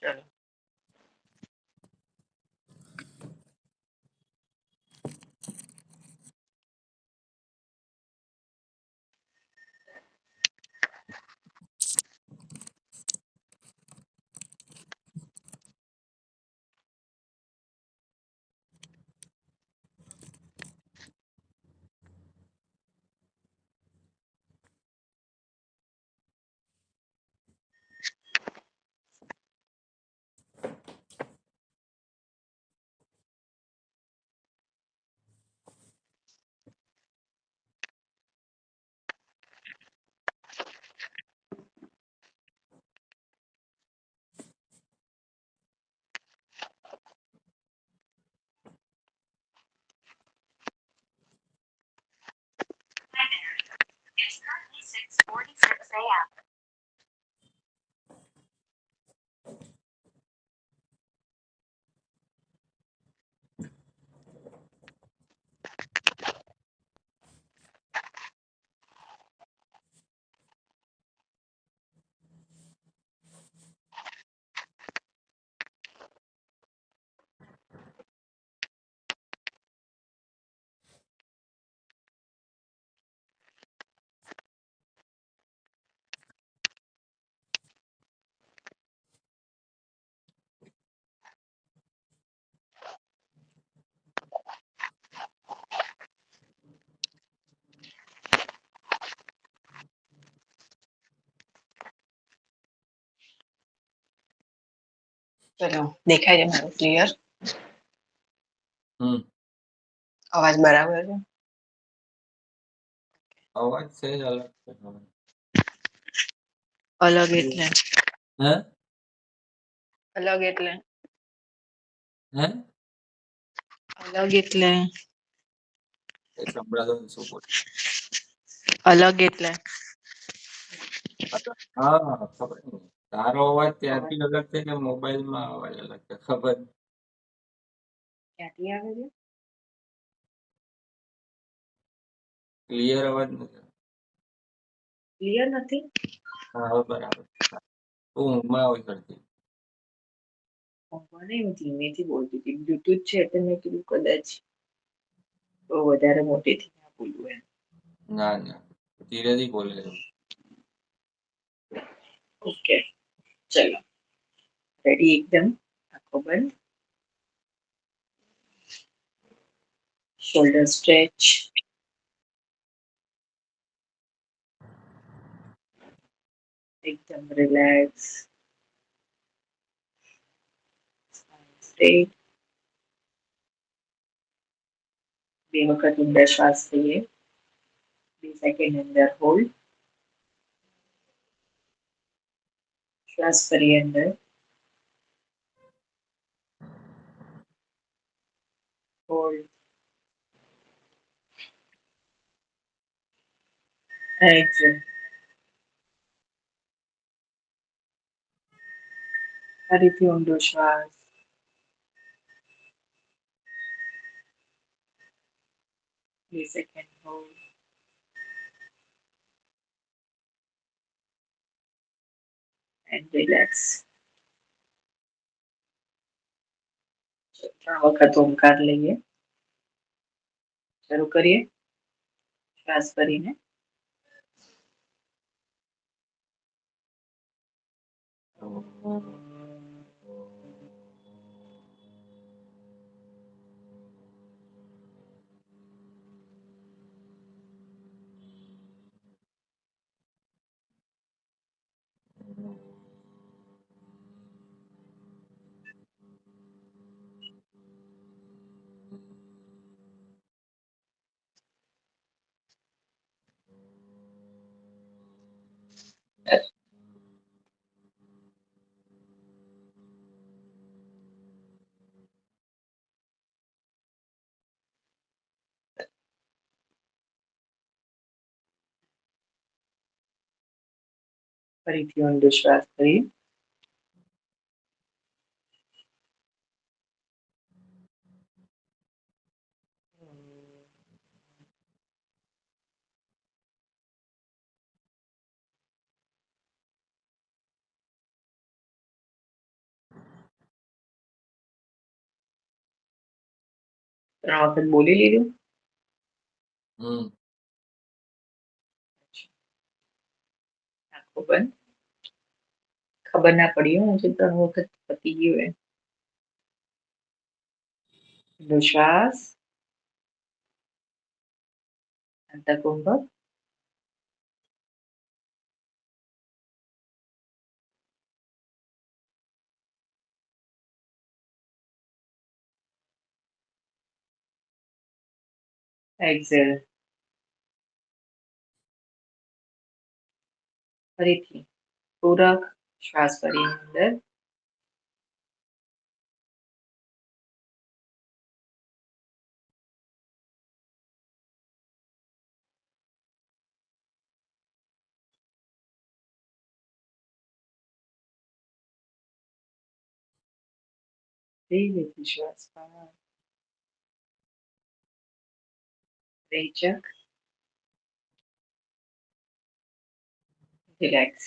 ચલો. It's currently 6:46 a.m. ચલો, દેખાય છે મારું ક્લિયર? હમ અવાજ બરાબર છે? અવાજ સહેજ અલગ છે હવે. અલગ એટલે હે અલગ એટલે હે અલગ એટલે એ સંભળાતો નથી શું બોલ. અલગ એટલે હા ખબર નહીં તારો અવાજ ત્યાંથી અલગ છે કે મોબાઈલમાં અવાજ અલગ છે ખબર નહીં. ક્યાંથી આવે છે? ક્લિયર અવાજ નથી. ક્લિયર નથી? હા હવે બરાબર. તું ઊંઘમાં હોય કરતી. મને હું ધીમેથી બોલતી હતી, બ્લુટૂથ છે એટલે મેં કીધું કદાચ બહુ વધારે મોટેથી ના બોલવું એમ. ના ના ધીરેથી બોલે છે. ઓકે, ચલો રેડી એકદમ, આંખો બંધ, શોલ્ડર સ્ટ્રેચ, એકદમ રિલેક્સ, સ્ટ્રેટ. બે વખત ઊંડા શ્વાસ લઈએ, 2 સેકન્ડ અંદર હોલ્ડ, શ્વાસ ફરી અંદર, હોલ્ડ, એક્ઝેલ. ફરીથી ઊંડો શ્વાસ, 2 સેકન્ડ હોલ્ડ એન્ડ રિલેક્સ. 3 વખત ઓમકાર લઈએ, શરૂ કરીએ, શ્વાસ ભરીને, ફરીથી ઊંડો શ્વાસ કરીએ, 3 વખત બોલી લીધું. હમ આંખો બંધ. ખબર ના પડી હું હજુ 3 વખત પતી ગયું એમ. ઊંડો શ્વાસ. અંતઃકુંભ. એક્ઝેલ. ફરીથી પૂરક શ્વાસ ભરીને અંદર. ધીરેથી શ્વાસ બહાર. રેચક. રિલેક્સ.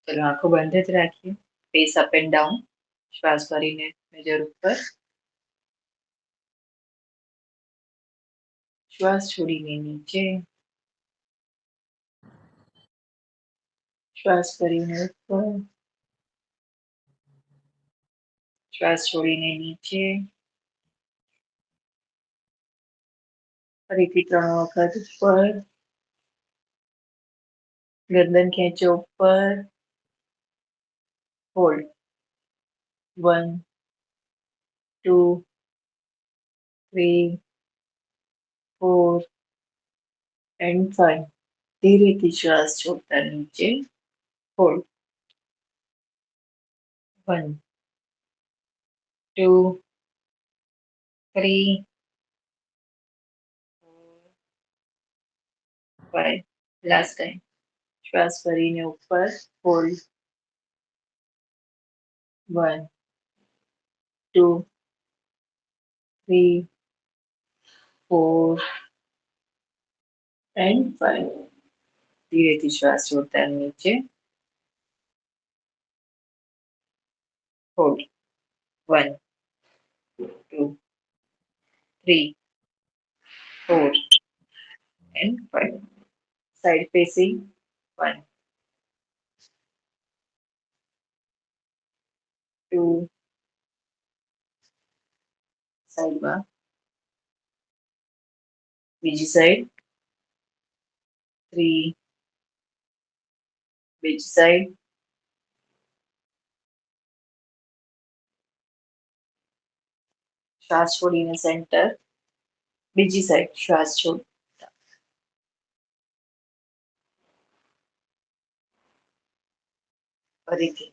ચલો આંખો બંધ જ રાખીએ. Face up and down. શ્વાસ ભરીને નજર ઉપર. શ્વાસ છોડીને નીચે. શ્વાસ ભરીને ઉપર. શ્વાસ છોડીને નીચે. ફરીથી 3 વખત ઉપર. ગરદન ખેંચો ઉપર. હોલ્ડ. 1 2 3 4 and 5. ધીરેથી શ્વાસ છોડતા નીચે. હોલ્ડ. 1 2 3 4 5. Last time. શ્વાસ ભરીને ઉપર. હોલ્ડ. 1 2 3 4 and 5. ધીરેથી શ્વાસ છોડતા નીચે. હોલ્ડ. 1 2 3 4 and 5. Side facing. 1 2 સાઈડમાં. બીજી સાઈડ. 3 બીજી સાઈડ. શ્વાસ છોડીને સેન્ટર. બીજી સાઈડ શ્વાસ છોડ. ફરીથી.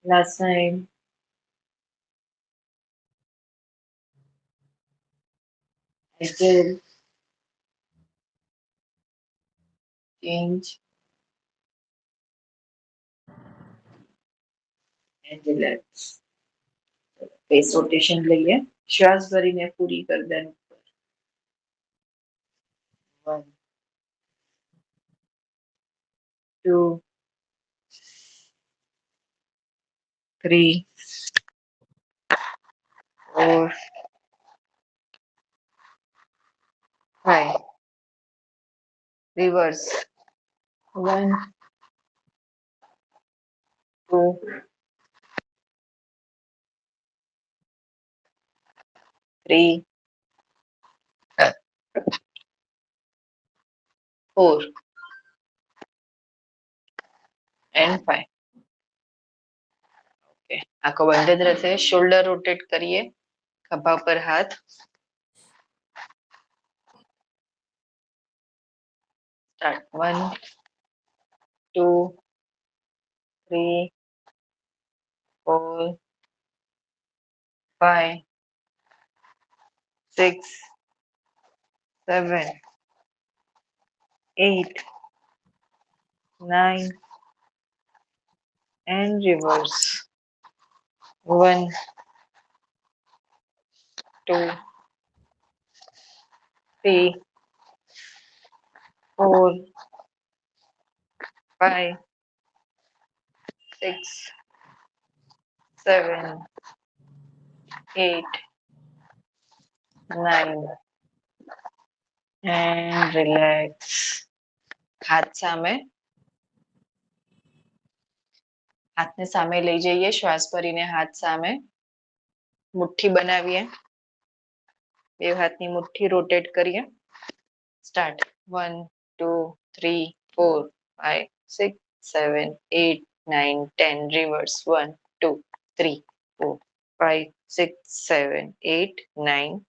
Last time. Exhale. Change and relax. Face rotation લઈએ. શ્વાસ ભરીને પૂરી ગરદન ઉપર. 1 2 3 4 5. રિવર્સ. 1 2 3 4 and 5. ઓકે. આંખો બંધ જ રહેશે. શોલ્ડર રોટેટ કરીએ. ખભા પર હાથ. Start. 1 2 3 4 5 6 7 8 9 and reverse. 1 2 3 4 5 6 7 8, 9 and relax. હાથ સામે, હાથને સામે લઈ જઈએ, શ્વાસ ભરીને હાથ સામે, મુઠ્ઠી બનાવીએ, બે હાથની મુઠ્ઠી રોટેટ કરીએ. સ્ટાર્ટ. 1, 2, 3, 4, 5, 6, 7, 8, 9, 10. રિવર્સ. 1, 2, 3, 4, 5, 6, 7, 8, 9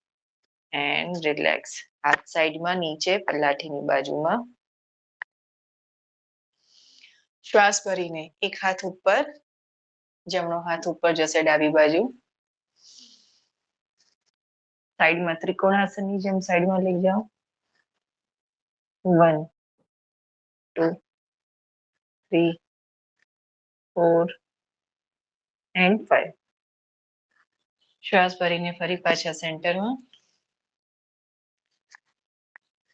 and relax. હાથ સાઈડમાં નીચે પલાઠીની બાજુમાં. શ્વાસ ભરીને એક હાથ ઉપર, જમણો હાથ ઉપર જશે ડાબી બાજુ. સાઈડમાં ત્રિકોણાસનની જેમ સાઈડમાં લઈ જાઓ. 1, 2, 3, 4 and 5. શ્વાસ ભરીને ફરી પાછા સેન્ટરમાં.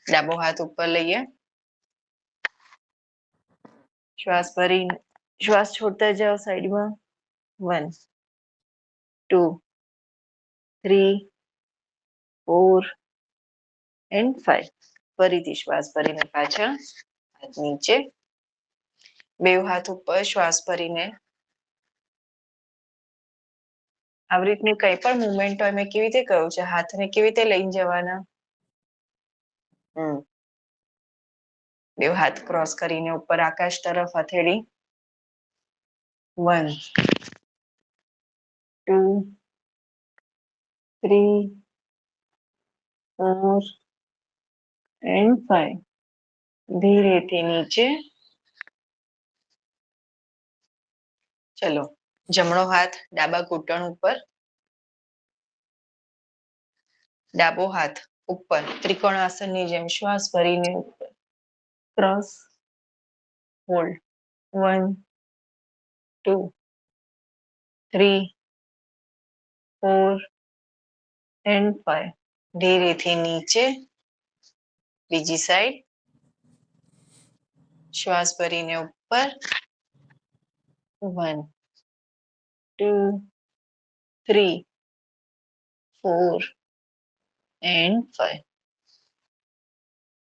ડાબો હાથ ઉપર લઈએ. શ્વાસ ભરીને શ્વાસ છોડતા જાઓ સાઈડમાં. 1, 2, 3, 4 and 5. ફરીથી શ્વાસ ભરીને પાછા હાથ નીચે. બે હાથ ઉપર શ્વાસ ભરીને. આવી રીતની કઈ પણ મુવમેન્ટ હોય, મેં કેવી રીતે કહ્યું છે, હાથને કેવી રીતે લઈને જવાના. બે હાથ ક્રોસ કરીને ઉપર આકાશ તરફ હથેળી. 1, 2, 3, 4 and 5. ધીરેથી નીચે. ચલો, જમણો હાથ ડાબા ઘૂંટણ ઉપર, ડાબો હાથ ઉપર ત્રિકોણાસનની જેમ શ્વાસ ભરીને ઉપર. ક્રોસ. હોલ્ડ. 1, 2, 3, 4 and 5. ધીરેથી નીચે. બીજી સાઈડ. શ્વાસ ભરીને ઉપર. 1, 2, 3, 4 and 5.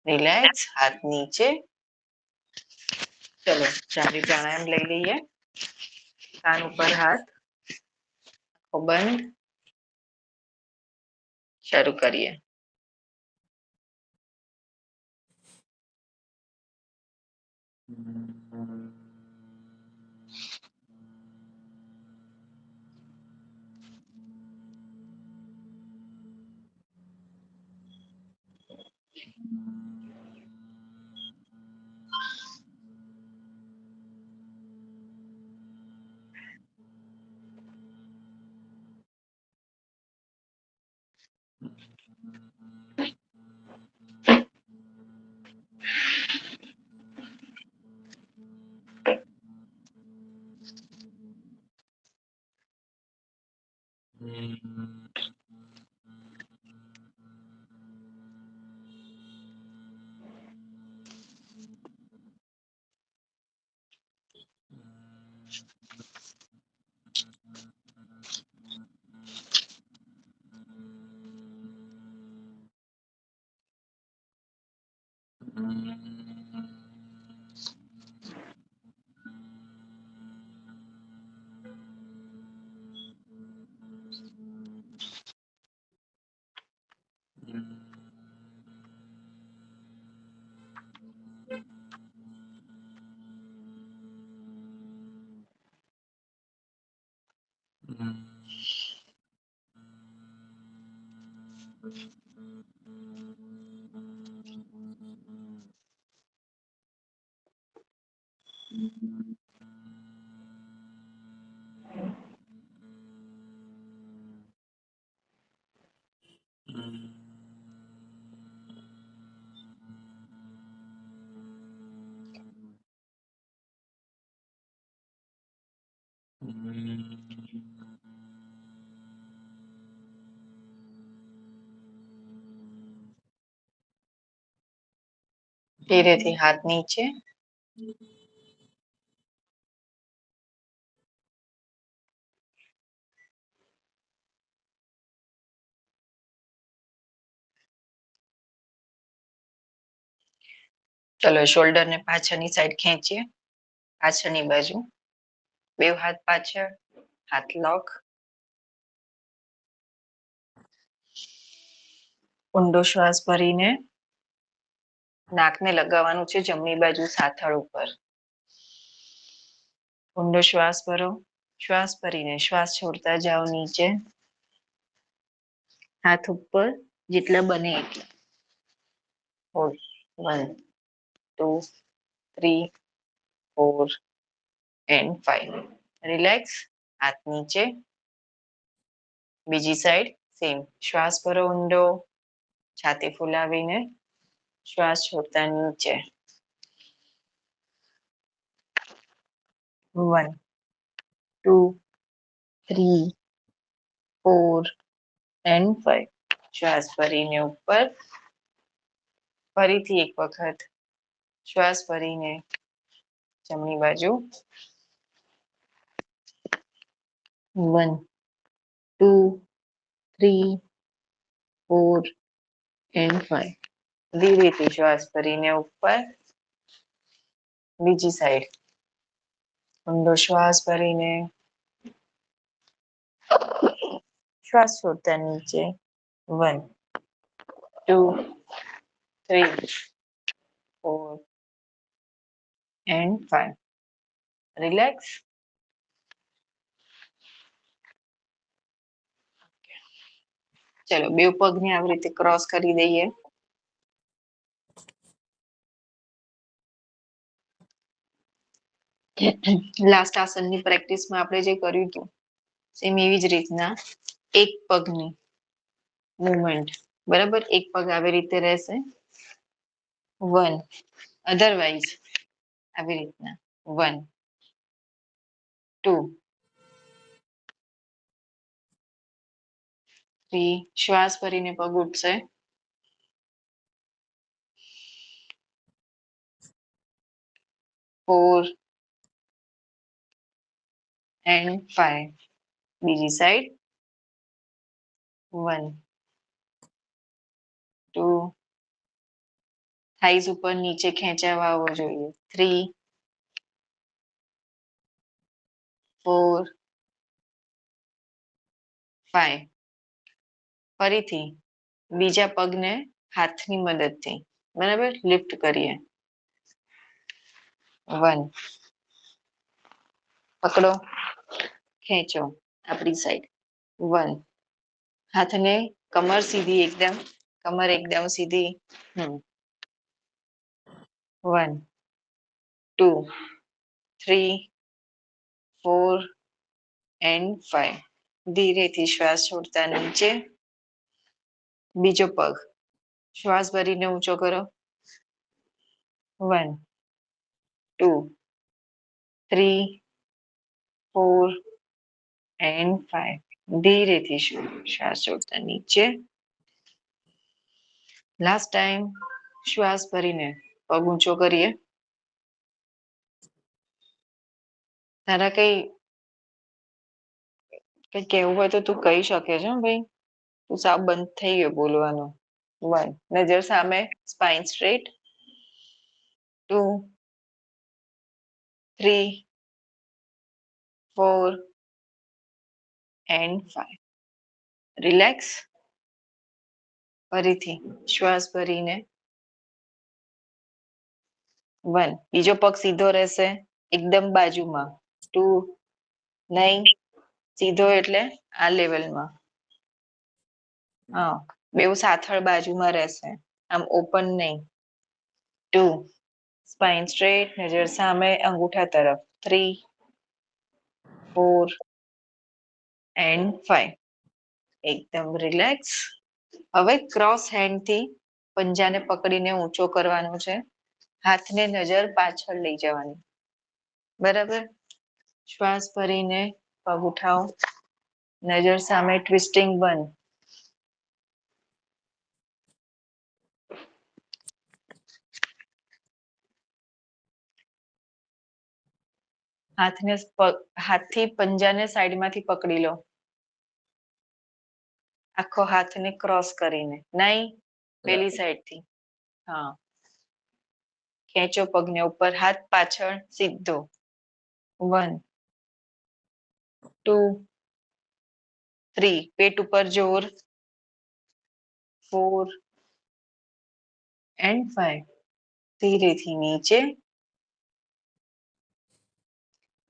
રિલેક્સ. હાથ નીચે. ચલો, ચાવી પ્રાણાયામ લઈ લઈએ. કાન ઉપર હાથ, આંખો બંધ. શરૂ કરીએ. ધીરેથી હાથ નીચે. ચલો શોલ્ડર ને પાછળની સાઈડ ખેંચીએ, પાછળની બાજુ, બે હાથ પાછળ, હાથ લોક, ઊંડો શ્વાસ ભરીને નાકને લગાવવાનું છે જમણી બાજુ સાથળ ઉપર. ઊંડો શ્વાસ ભરો, શ્વાસ ભરીને શ્વાસ છોડતા જાઓ નીચે, હાથ ઉપર જેટલા બને એટલા. Hold 1 2 3 4 and 5. રિલેક્સ, હાથ નીચે. બીજી સાઈડ સેમ, શ્વાસ ભરો ઊંડો, છાતી ફૂલાવીને શ્વાસ છોડતા નીચે. 1 2 3 4 and 5. શ્વાસ ભરીને ઉપર, ફરીથી એક વખત શ્વાસ ભરીને જમણી બાજુ. 1 2 3 4 and 5. ધીરેથી શ્વાસ ભરીને ઉપર, બીજી સાઈડ. ઊંડો શ્વાસ ભરીને શ્વાસ છોડતા નીચે. 1 2 3 4 and 5. રિલેક્સ. ચલો બે પગને આવી રીતે ક્રોસ કરી દઈએ. લાસ્ટ આસનની પ્રેક્ટિસમાં આપણે જે કર્યું હતું સેમ એવી જ રીતના એક પગની મુવમેન્ટ, બરાબર, એક પગ આવી રીતે રહેશે. 1, અધરવાઇઝ આવી રીતના 1 2 3. શ્વાસ ભરીને પગ ઉઠશે. 4 and 5. બીજી સાઈડ. 1 2. થાઈઝ ઉપર નીચે ખેંચાવા આવવો જોઈએ. 3 4 5. ફરીથી બીજા પગને હાથની મદદથી, બરાબર, લિફ્ટ કરીએ. 1 પકડો, ખેંચો આપણી સાઈડ. 1 હાથને કમર સીધી, એકદમ કમર એકદમ સીધી. 1 2 3 4 and 5. ધીરેથી શ્વાસ છોડતા નીચે. બીજો પગ શ્વાસ ભરીને ઊંચો કરો. 1 2 3 4 and 5. ધીરેથી શ્વાસ છોડતા નીચે. લાસ્ટ ટાઈમ શ્વાસ ભરીને પગ ઊંચો કરીએ. તારા કઈ કહેવું હોય તો તું કહી શકે છે ભાઈ, તું સાવ બંધ થઈ ગયો બોલવાનો. 1 નજર સામે, સ્પાઇન સ્ટ્રેટ. 2 3 4 and 5. રિલેક્સ. ફરીથી શ્વાસ ભરીને 1 બીજો પગ સીધો રહેશે, એકદમ બાજુમાં. 2 નહીં, સીધો એટલે આ લેવલમાં. હા, બેઉ સાથળ બાજુમાં રહેશે, આમ ઓપન નહીં. 2 સ્પાઇન સ્ટ્રેટ, નજર સામે, અંગૂઠા તરફ. 3 4 and 5. એકદમ રિલેક્સ. હવે ક્રોસ હેન્ડ થી પંજાને પકડીને ઊંચો કરવાનો છે. હાથને નજર પાછળ લઈ જવાની, બરાબર. શ્વાસ ભરીને પગ ઉઠાવો, નજર સામે, ટ્વિસ્ટિંગ 1. હાથથી પંજાને સાઈડમાંથી પકડી લો, આખો હાથને ક્રોસ કરીને. નહીં, પેલી સાઈડથી. હા, ખેંચો પગને ઉપર, હાથ પાછળ સીધો. 1 2 3 પેટ ઉપર જોર. 4 and 5 ધીરેથી નીચે.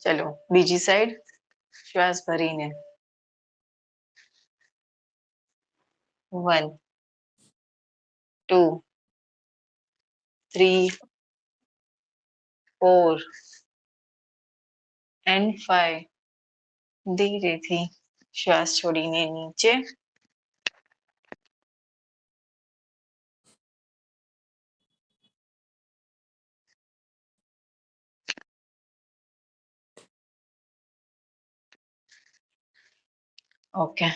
ચલો બીજી સાઈડ. શ્વાસ ભરીને 1 2 3 4 and 5 ધીરેથી શ્વાસ છોડીને નીચે. ઓકે.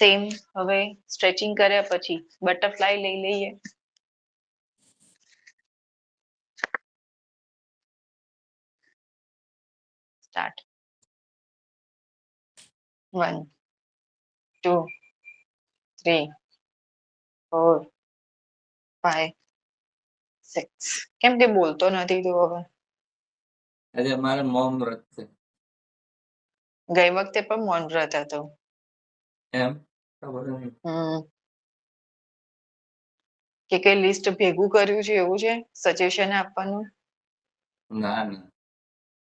સેમ હવે સ્ટ્રેચિંગ કર્યા પછી બટરફ્લાય લઈ લઈએ. સ્ટાર્ટ. 1 2 3 4 5 6. કેમ કે બોલતો નથી તું હવે? આજે મારે મૌન વ્રત છે. ગઈ વખતે પણ મૌન વ્રત હતો. એમ ખબર નહીં. કે કઈ લિસ્ટ ભેગું કર્યું છે એવું છે સજેશન આપવાનું? ના ના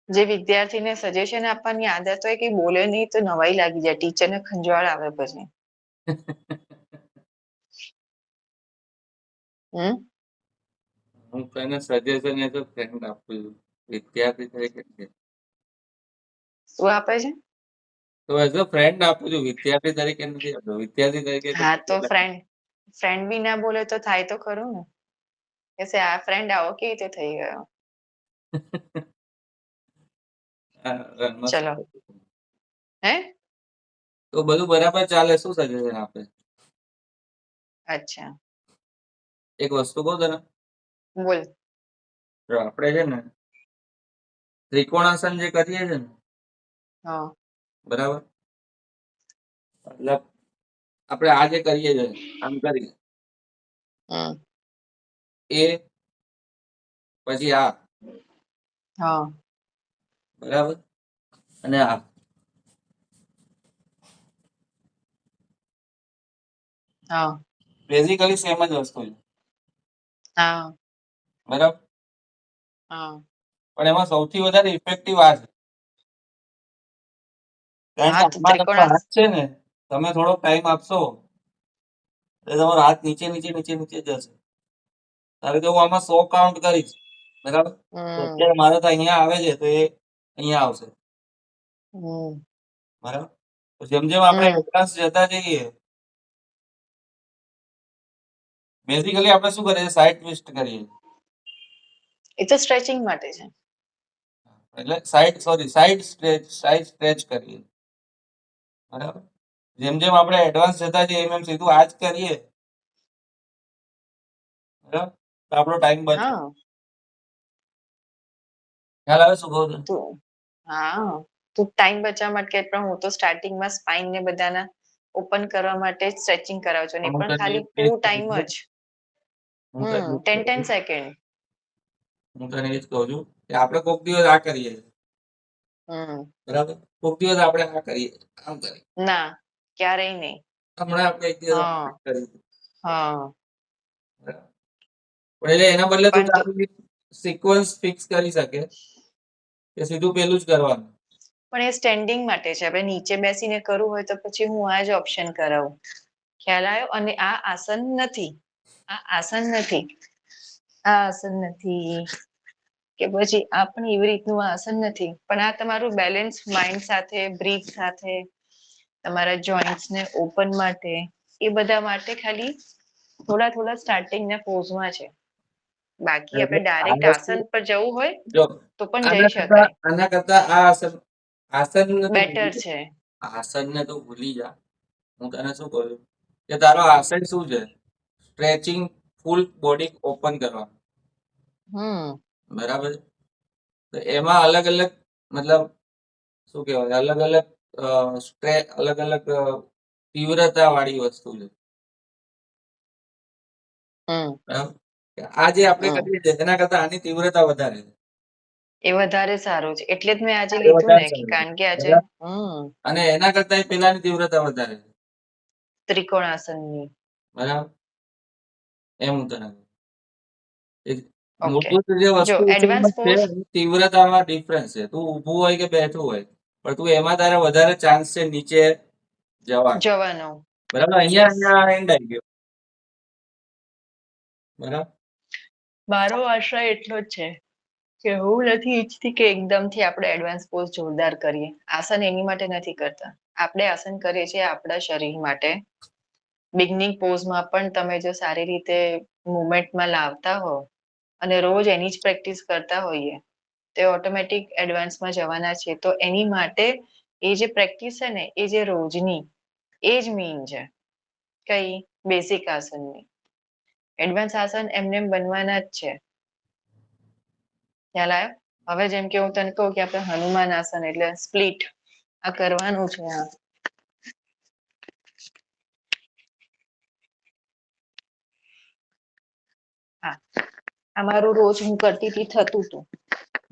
જે વિદ્યાર્થીને સજેશન આપવાની આદત હોય કે બોલે નહીં તો નવાઈ લાગી જાય, ટીચરને ખંજવાળ આવે પછી. હું તને સજેશન એ તો ફ્રેન્ડ આપું છું, વિદ્યાર્થી તરીકે નહીં. શું આપે છે? તો એઝ અ ફ્રેન્ડ આપું છું, વિદ્યાર્થી તરીકે નથી આપતો. વિદ્યાર્થી તરીકે હા તો ફ્રેન્ડ બી ના બોલે તો થાય તો ખરું ને. કે આ ફ્રેન્ડ આવો કેવી રીતે થઈ ગયો? ચલો. હે તો બધું બરાબર ચાલે, શું સજેશન આપે? અચ્છા એક વસ્તુ કહું તને, બોલ. જો આપણે છે ને ત્રિકોણાસન જે કરીએ છે ને, હા બરાબર, મતલબ આપણે આ જે કરીએ છે આમ કરીએ એ પછી આ, હા બરાબર, અને આ હા બેઝિકલી સેમ જ વસ્તુ છે, હા બરાબર, હા પણ એમાં સૌથી વધારે ઇફેક્ટિવ આ છે. કારણ કે હા તો આમાં તમારો ત્રિકોણા હાથ છે ને, તમે થોડો ટાઈમ આપશો એટલે તમારો હાથ નીચે નીચે નીચે નીચે જશે. ધારો કે હું આમાં 100 કાઉન્ટ કરીશ, બરાબર, તો અત્યારે મારે તો અહીંયા આવે છે તો એ અહીંયા આવશે, બરાબર. તો જેમ જેમ આપણે એડવાન્સ જતા જઈએ, બેઝિકલી આપણે શું કરીએ, સાઈડ ટ્વિસ્ટ કરીએ, એ તો સ્ટ્રેચિંગ માટે છે. એટલે સાઈડ સ્ટ્રેચ કરીએ, બરાબર. જેમ જેમ આપણે એડવાન્સ જતા જઈએ એમ એમ સીધું આ જ કરીએ, બરાબર, તો આપણો ટાઈમ બચે. હા ખ્યાલ આવે શું કહું છું? તો હા તું ટાઈમ બચાવવા માટે પણ હું તો સ્ટાર્ટિંગમાં સ્પાઇન ને બધાના ઓપન કરવા માટે સ્ટ્રેચિંગ કરાવું છું, ને હું પણ તને ખાલી એ જ પૂરું કહું ટાઈમ છું. જ. હું તને એ જ કહું 10 છું. સેકન્ડ. હું તને એ જ કહું છું કે આપણે કોક દિવસ આ કરીએ, બરાબર, કોક દિવસ આપણે આ કરીએ, આમ કરીએ, ના ક્યારેય નહીં. હમણાં આપણે એક દિવસ હા કરીએ, હા બરાબર. પણ એટલે એના બદલે તું પણ તો તારું સિક્વન્સ ફિક્સ કરી શકે કે સીધું પેલું જ કરવાનું. પણ એ સ્ટેન્ડિંગ માટે છે. આપણે નીચે બેસીને કરવું હોય તો પછી હું આ જ ઓપ્શન કરાવું. ખ્યાલ આવ્યો? અને આ આસન નથી, આ આસન નથી, આ આસન નથી, કે પછી આ પણ એવી રીતનું આસન નથી. પણ આ તમારું બેલેન્સ માઇન્ડ સાથે, બ્રીથ સાથે, તમારા જોઈન્ટ્સ ને ઓપન માટે, એ બધા માટે ખાલી થોડા થોડા સ્ટાર્ટિંગના પોઝમાં છે. બાકી આપણે એટલે આ ડાયરેક્ટ વસ્તુ આસન પર જવું હોય જો તો પણ જઈ શકાય. આના કરતા આ આસનને તો બેટર ભૂલી છે. જા. આસનને તો ભૂલી જા. હું તને શું કહું છું કે તારો આસન શું છે, સ્ટ્રેચિંગ, ફૂલ બોડી ઓપન કરવાનું, બરાબર. તો એમાં અલગ અલગ, મતલબ શું કહેવાય, અલગ અલગ અલગ અલગ તીવ્રતા વાળી વસ્તુ છે. બરાબર? આ જે આપણે કરીએ છીએ એના કરતા આની તીવ્રતા વધારે છે. એ વધારે સારું છે એટલે જ મેં આજે એ લીધું વધારે ને કે સારું છે. કારણ કે આજે બરાબર? અને એના કરતા પેલાની તીવ્રતા વધારે છે. ત્રિકોણાસનની. બરાબર? એમ હું તને કહું. એ ઓકે મૂળભૂત જે જો વસ્તુ છે એડવાન્સ એમાં છે પોઝ એની તીવ્રતામાં ડિફરન્સ છે. તું ઊભું હોય કે બેઠું હોય પણ તું એમાં તારે વધારે ચાન્સ છે નીચે જવાનો. જવાનો. બરાબર? યસ અહીંયા એન્ડ આવી ગયો. બરાબર? મારો આશય એટલો જ છે કે હું નથી ઈચ્છતી કે એકદમથી આપણે એડવાન્સ પોઝ જોરદાર કરીએ. આસન એની માટે નથી કરતા. આપણે આસન કરીએ છીએ આપણા શરીર માટે. બિગનિંગ પોઝમાં પણ તમે જો સારી રીતે મુવમેન્ટમાં લાવતા હો અને રોજ એની જ પ્રેક્ટિસ કરતા હોઈએ તે ઓટોમેટિક એડવાન્સમાં જવાના છે. તો એની માટે એ જે પ્રેક્ટિસ છે ને એ જે રોજની એ જ મીન છે. કઈ બેસિક આસનની. એડવાન્સ આસન એમને બનવાના જ છે. ખ્યાલ આવ્યો? હવે જેમ કે હું તને કહું કે આપણે હનુમાન આસન એટલે સ્પ્લિટ આ કરવાનું છે. હા આ મારું રોજ હું કરતી હતી થતું હતું.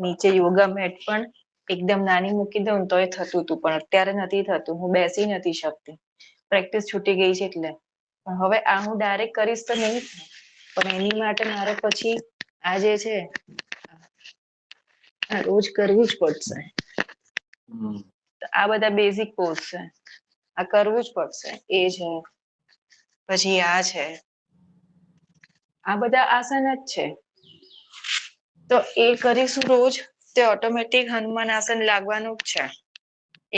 નીચે યોગા મેટ પણ એકદમ નાની મૂકી દઉં તો એ થતું હતું પણ અત્યારે નથી થતું. હું બેસી નથી શકતી. પ્રેક્ટિસ છૂટી ગઈ છે એટલે. પણ હવે આ હું ડાયરેક્ટ કરીશ તો નહીં પણ એની માટે મારે પછી આ જે છે આ રોજ કરવું જ પડશે. આ બધા બેઝિક પોઝ છે. આ કરવું જ પડશે. એ છે પછી આ છે. આ બધા આસન જ છે. તો એ કરીશું રોજ તે ઓટોમેટિક હનુમાન આસન લાગવાનું જ છે.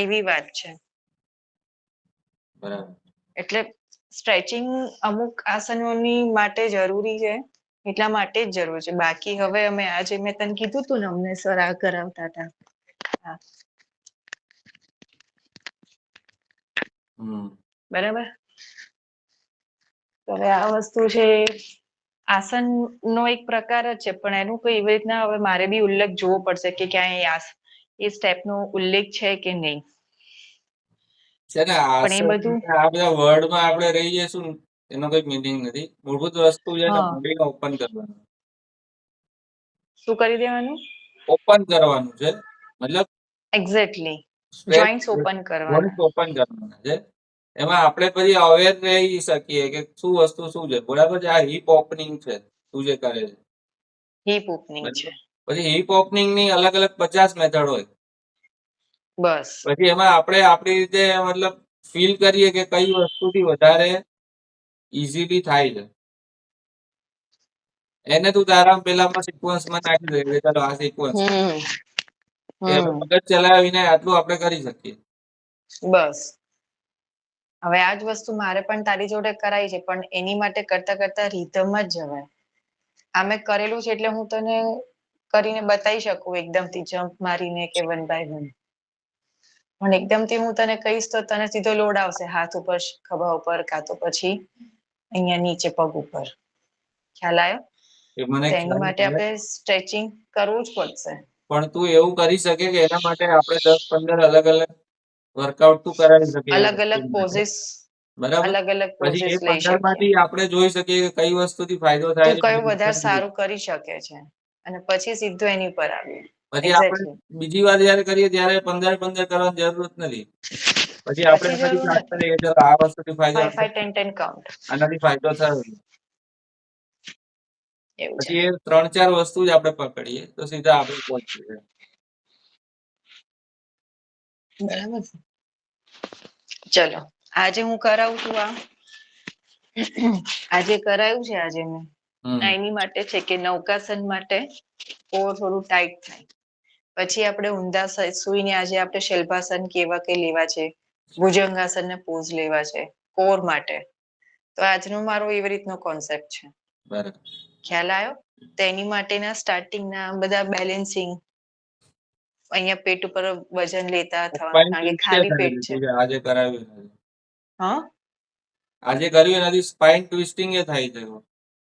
એવી વાત છે. બરાબર. એટલે સ્ટ્રેચિંગ અમુક આસનોની માટે જરૂરી છે. એટલા માટે જ જરૂર છે. બાકી હવે અમે આજે મેં તને કીધું તું ને અમને સર આ કરાવતા હતા. હા. બરાબર. હવે આ વસ્તુ છે આસન નો એક પ્રકાર જ છે પણ એનું કોઈ એવી રીતના હવે મારે બી ઉલ્લેખ જોવો પડશે કે ક્યાંય એ સ્ટેપ નો ઉલ્લેખ છે કે નહીં. છે ને પણ એ આસન બધું આ બધા વર્ડમાં આપણે રહી જઈશું ને એનો કોઈ મિનિંગ નથી. મૂળભૂત વસ્તુ છે ને બોડીને ઓપન કરવાનું. શું કરી દેવાનું? ઓપન કરવાનું છે. મતલબ એક્ઝેક્ટલી સ્ટ્રેચ જોઈન્ટ્સ ઓપન કરવાના. જોઈન્ટ ઓપન કરવાના છે. એમાં આપણે પછી અવેર રહી શકીએ કે શું વસ્તુ શું છે. બરાબર છે? આ હિપ ઓપનિંગ છે તું જે કરે છે. હિપ ઓપનિંગ છે. પછી હિપ ઓપનિંગ ની અલગ અલગ 50 મેથડ હોય. બસ પછી એમાં આપણે આપણી રીતે મતલબ ફીલ કરીએ કે કઈ વસ્તુથી વધારે ઈઝીલી થાય છે. એને તું તારા પેલામાં સિક્વન્સમાં નાખી દે કે ચાલો આ સિક્વન્સ કે મગજ ચલાવ્યા વિના આટલું આપણે કરી શકીએ. બસ હવે આ જ વસ્તુ મારે પણ તારી જોડે કરાય છે પણ એની માટે કરતા કરતા રીધમ જ જવાય. આ મેં કરેલું છે એટલે હું તને કરીને બતાવી શકું એકદમથી જમ્પ મારીને કે 1 by 1. પણ એકદમથી હું તને કહીશ તો તને સીધો લોડ આવશે હાથ ઉપર, ખભા ઉપર કાં તો પછી અહીંયા નીચે પગ ઉપર. ખ્યાલ આવ્યો? એ મને તો એની ખ્યાલ માટે છે. આપણે સ્ટ્રેચિંગ કરવું જ પડશે. પણ તું એવું કરી શકે કે એના માટે આપણે 10-15 અલગ અલગ વર્કઆઉટ તું કરાવી શકે એ અલગ વસ્તુ અલગ માટે. પોઝિસ બરાબર? અલગ અલગ પછી પોઝિસ એ લઈ 15 શકીએ. માંથી આપણે જોઈ શકીએ કે કઈ વસ્તુથી ફાયદો થાય તું છે કયું અને વધારે નથી. સારું કરી શકે છે અને પછી સીધું એની પર આવીએ. પછી આપણે એક્ઝેક્ટલી બીજી વાર જયારે કરીએ ત્યારે 15 કરવાની જરૂર જ નથી. પછી આપણે એનાથી જરૂર સ્ટાર્ટ નથી. કરીએ કે ચાલો આ વસ્તુથી ફાયદો 5 5 10 10 કાઉન્ટ આનાથી ફાયદો થયો. એવું છે. પછી એ 3-4 વસ્તુ જ આપણે પકડીએ તો સીધા આપણે પહોંચીએ. બરાબર છે. ચલો આજે હું કરાવું છું આજે કરાયું છે આજે મેં એની માટે છે કે નૌકાસન માટે થોડું ટાઈટ થાય. પછી આપણે ઊંધા સુઈને આજે આપણે શલ્પાસન કેવા કે લેવા છે, ભુજંગાસન ને પોઝ લેવા છે કોર માટે. તો આજનો મારો એવી રીતનો કોન્સેપ્ટ છે. બરાબર. ખ્યાલ આવ્યો? તેની માટેના સ્ટાર્ટિંગના બધા બેલેન્સિંગ અહીંયા પેટ ઉપર વજન લેતા થવાનું સ્પાઇન કારણ કે ટ્વિસ્ટ ખાલી પેટ થાય છે. છે આજે કરાવ્યું નથી. હા આજે કર્યું એનાથી સ્પાઇન ટ્વિસ્ટિંગ એ થાય છે.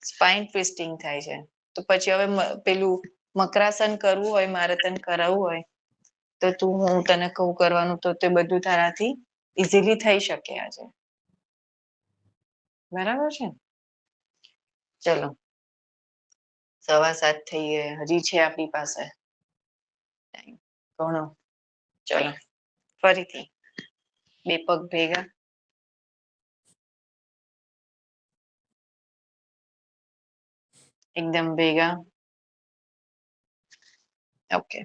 સ્પાઇન ટ્વિસ્ટિંગ થાય છે. તો પછી હવે પેલું મકરાસન કરવું હોય મારે તને કરાવવું હોય તો હું તને કહું કરવાનું તો તે બધું તારાથી ઇઝીલી થઈ શકે આજે. બરાબર છે ને? ચલો 7:15 થઈ ગયા, હજી છે આપણી પાસે ટાઈમ ઘણો. ચલો ફરીથી બે પગ ભેગા, એકદમ ભેગા. ઓકે,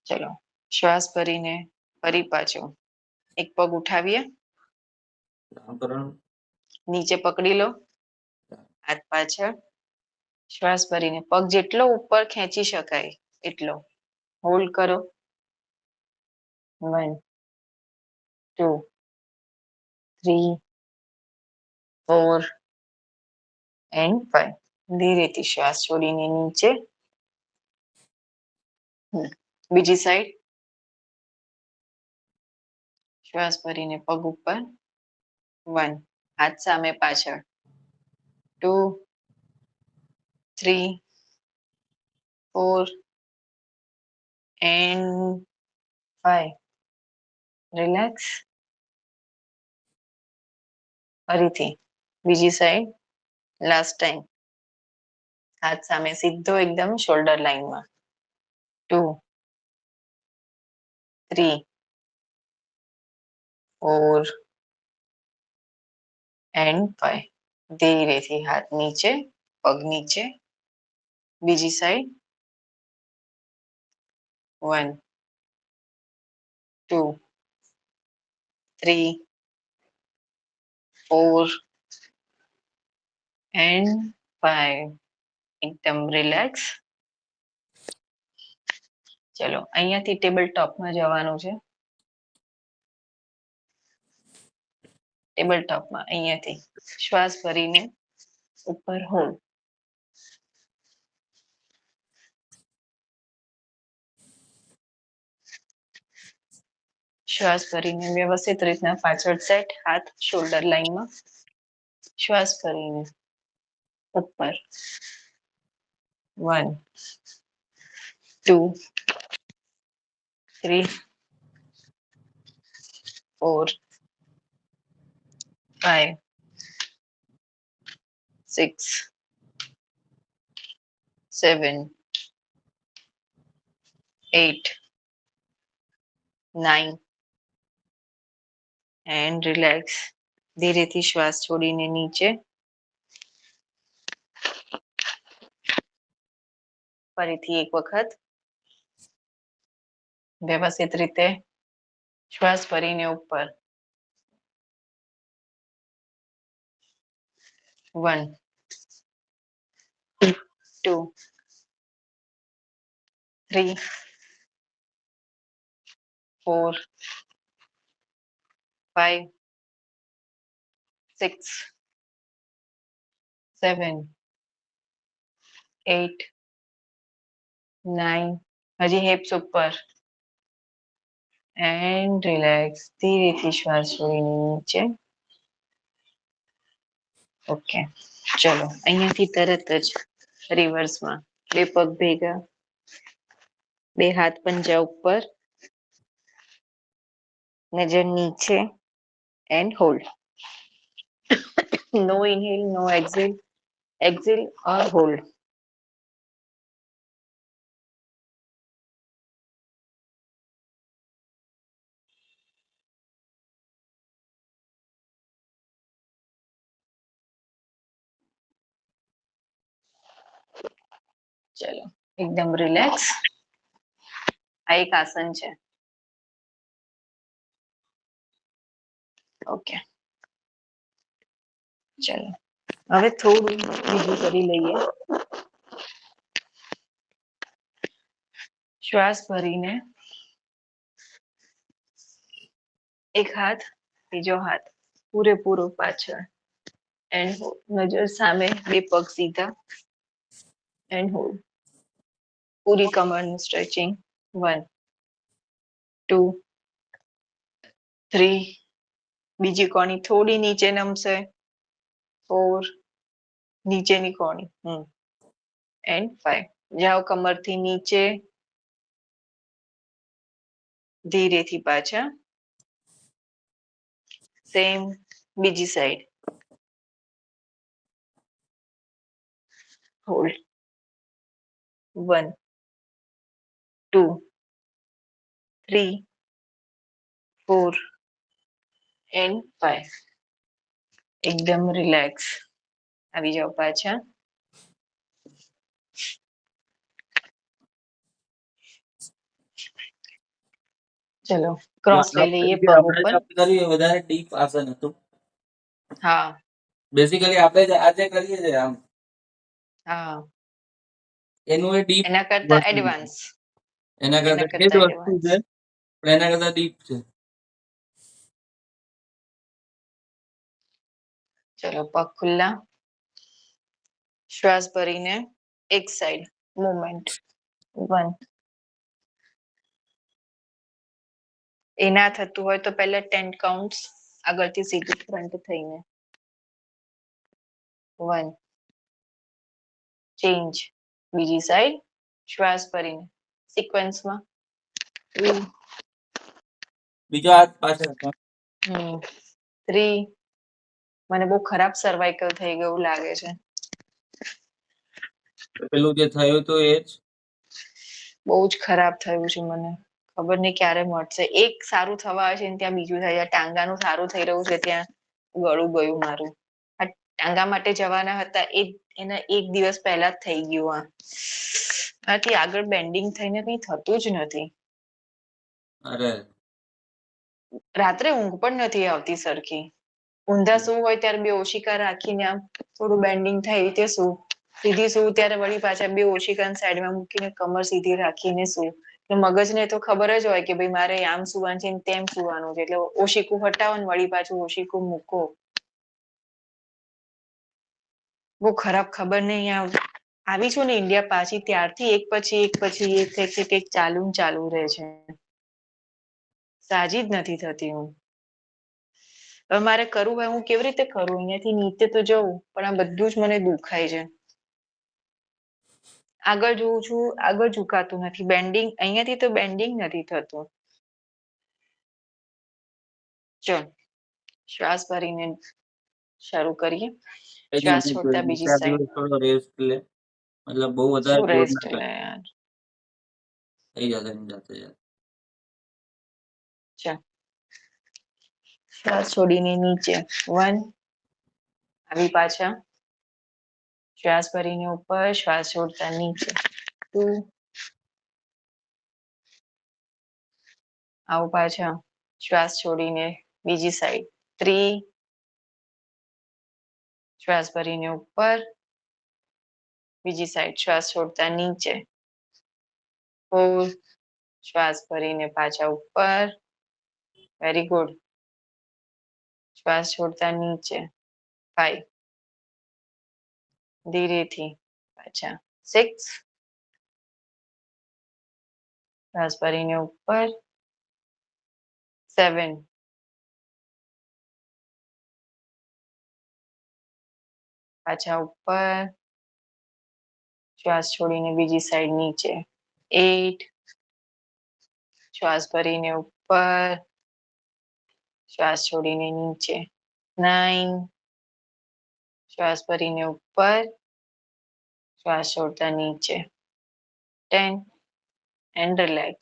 ચલો શ્વાસ ભરીને ફરી પાછો એક પગ ઉઠાવીએ, નામકરણ નીચે પકડી લો, હાથ પાછળ, શ્વાસ ભરીને પગ જેટલો ઉપર ખેંચી શકાય એટલો હોલ્ડ કરો. 1 2 3 4 and 5. ધીરેથી શ્વાસ છોડીને નીચે. બીજી સાઈડ શ્વાસ ભરીને પગ ઉપર. 1 હાથ સામે પાછળ. 2 3 4 and 5. રિલેક્સ. ફરીથી બીજી સાઈડ, લાસ્ટ ટાઈમ. હાથ સામે સીધો એકદમ શોલ્ડર લાઈનમાં. 2 3 4 and 5. ધીરેથી હાથ નીચે, પગ નીચે. બીજી સાઈડ. 1 2 3 4 and 5. એકદમ રિલેક્સ. ચલો અહીંયાથી ટેબલ ટોપમાં જવાનું છે. ટેબલ ટોપમાં અહીંયાથી શ્વાસ ભરીને ઉપર હોલ્ડ. શ્વાસ ભરીને વ્યવસ્થિત રીતના પાછળ સેટ, હાથ શોલ્ડર લાઈનમાં. શ્વાસ ભરીને ઉપર. 1 2 3 4 5 6 7 8 9 and રિલેક્સ. ધીરેથી શ્વાસ છોડીને નીચે. ફરીથી એક વખત વ્યવસ્થિત રીતે શ્વાસ ભરીને ઉપર. 1 2 3 4 5 6 7 8 9. હજી હિપ્સ ઉપર. And relax. ધીરેથી શ્વાસ છોડીને નીચે. ઓકે, ચલો અહીંયાથી તરત જ રિવર્સમાં બે પગ ભેગા, બે હાથ પંજા ઉપર, નજર નીચે and hold. No inhale, no exhale. Exhale or hold. ચલો એકદમ રિલેક્સ. આ એક આસન છે. ઓકે, ચલો હવે થોડું બીજું કરી લઈએ. શ્વાસ ભરીને એક હાથ, બીજો હાથ પૂરેપૂરો પાછળ એન્ડ નજર સામે, બે પગ સીધા એન્ડ હોલ્ડ. પૂરી કમરનું સ્ટ્રેચિંગ. 1 2 3. બીજી કોણી થોડી નીચે નમશે. 4. નીચેની કોણી. એન્ડ 5. જાઓ કમરથી નીચે, ધીરેથી પાછા. સેમ બીજી સાઈડ. હોલ્ડ 1 2 3 4 and 5 એકદમ રિલેક્સ આવી જાઓ પાછા ચલો ક્રોસ લઈ લઈએ પગ ઉપર આપણે કર્યું એ વધારે ડીપ આસન હતું હા બેઝિકલી આપણે આજે કરીએ છીએ આમ હા એનું એ ડીપ એના કરતા એડવાન્સ એના કરતા એ જ વસ્તુ છે પણ એના કરતા ડીપ છે ચલો પગ ખુલ્લા શ્વાસ ભરીને એક સાઈડ મુવમેન્ટ 1 એ ના થતું હોય તો પહેલા 10 કાઉન્ટ્સ આગળથી સીધું ફ્રન્ટ થઈને 1 ચેન્જ બીજી સાઈડ શ્વાસ ભરીને સિક્વન્સમાં 2 બીજો હાથ પાછળ 3 મને બહુ ખરાબ સર્વાઇકલ થઈ ગયું લાગે છે પેલું જે થયું હતું એ જ બહુ જ ખરાબ થયું છે મને ખબર નહીં ક્યારે મળશે એક સારું થવા આવે છે ને ત્યાં બીજું થાય છે ટાંગાનું સારું થઈ રહ્યું છે ત્યાં ગળું ગયું મારું આ ટાંગા માટે જવાના હતા એના એક દિવસ પહેલા જ થઈ ગયું આથી આગળ બેન્ડિંગ થઈને કઈ થતું જ નથી અરે રાત્રે ઊંઘ પણ નથી આવતી સરખી ઊંધા શું હોય ત્યારે બે ઓશિકા રાખીને આમ થોડું બેન્ડિંગ થાય રીતે શું સીધી શું ત્યારે વળી પાછા બે ઓશિકા સાઈડમાં મૂકીને કમર સીધી રાખીને શું મગજને તો ખબર જ હોય કે ભાઈ મારે આમ સુવાનું છે તેમ સુવાનું છે એટલે ઓશિકું હટાવો ને વળી પાછું ઓશિકું મૂકો બહુ ખરાબ ખબર નહીં આવી છું ને ઇન્ડિયા પાછી ત્યારથી એક પછી એક ચાલુ રહે છે સાજી જ નથી થતી હું હવે મારે કરવું હોય હું કેવી રીતે કરું અહીંયાથી નીચે તો જવું પણ આ બધું જ મને દુખાય છે આગળ જોઉં છું આગળ ઝુકાતું નથી બેન્ડિંગ અહીંયાથી તો બેન્ડિંગ નથી થતું ચલો શ્વાસ ભરીને શરૂ કરીએ શ્વાસ છોડતા બીજી સાઈડ થોડો રેસ્ટ લે મતલબ બહુ વધારે શું રેસ્ટ લે યાર થઈ જશે જાતે ચાલ શ્વાસ છોડીને નીચે 1 આવી પાછા શ્વાસ ભરીને ઉપર શ્વાસ છોડતા નીચે 2 આવું પાછા શ્વાસ છોડીને બીજી સાઈડ 3 શ્વાસ ભરીને ઉપર બીજી સાઈડ શ્વાસ છોડતા નીચે 4 શ્વાસ ભરીને પાછા ઉપર વેરી ગુડ શ્વાસ છોડતા નીચે 5 ધીરેથી પાછા 6 શ્વાસ ભરીને ઉપર 7 પાછા ઉપર શ્વાસ છોડીને બીજી સાઈડ નીચે 8 શ્વાસ ભરીને ઉપર શ્વાસ છોડીને નીચે 9 શ્વાસ ભરીને ઉપર શ્વાસ છોડતા નીચે 10 and relax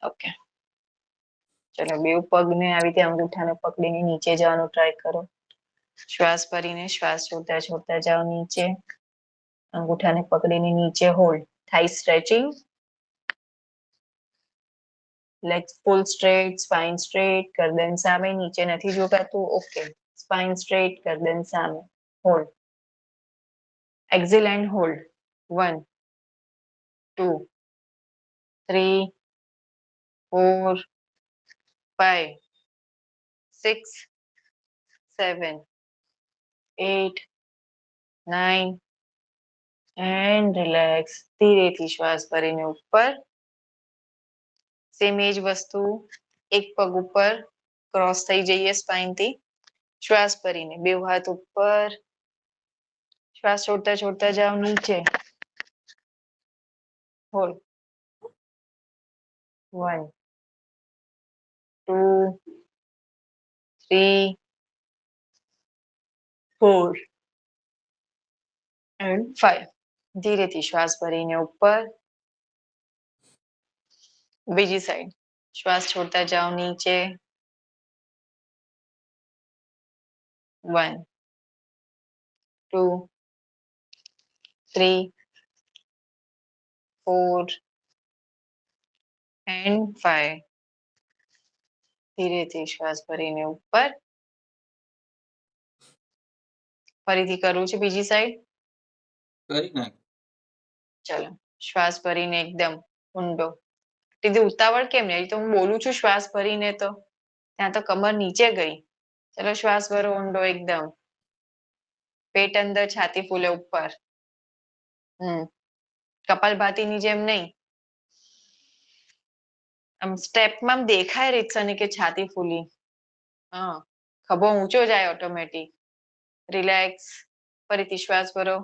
ઓકે ચલો બે પગને આવી રીતે અંગૂઠાને પકડીને નીચે જવાનું ટ્રાય કરો શ્વાસ ભરીને શ્વાસ છોડતા જાઓ નીચે અંગૂઠાને પકડીને નીચે હોલ્ડ થાઈ stretching legs full straight spine straight ગરદન સામે નીચે નથી ઝુકાતું ઓકે સ્પાઇન સ્ટ્રેટ ગરદન સામે hold exhale and hold 1 2 3 4 5 6 7 8 9 and relax ધીરેથી શ્વાસ ભરીને ઉપર સેમ એ જ વસ્તુ એક પગ ઉપર ક્રોસ થઈ જઈએ સ્પાઇન થી શ્વાસ ભરીને બે હાથ ઉપર શ્વાસ છોડતા જાઓ નીચે હોલ્ડ 1 2 3 4 and 5. ધીરેથી શ્વાસ ભરીને ઉપર. બીજી સાઈડ શ્વાસ છોડતા જાઓ નીચે. 1 2 3 4 and 5. ધીરેથી શ્વાસ ભરીને ઉપર. ફરીથી કરવું છે બીજી સાઈડ. કરી નાખ. ચલો શ્વાસ ભરીને એકદમ ઊંડો. દીદી ઉતાવળ કેમ નહીં? તો હું બોલું છું શ્વાસ ભરીને તો ત્યાં તો કમર નીચે ગઈ. ચલો શ્વાસ ભરો ઊંડો એકદમ. પેટ અંદર, છાતી ફૂલે ઉપર. કપાલભાતીની જેમ નહીં. આમ સ્ટેપમાં આમ દેખાય રીતસરની કે છાતી ફૂલી. હા, ખભો ઊંચો જાય ઓટોમેટિક. રિલેક્સ. ફરીથી શ્વાસ ભરો.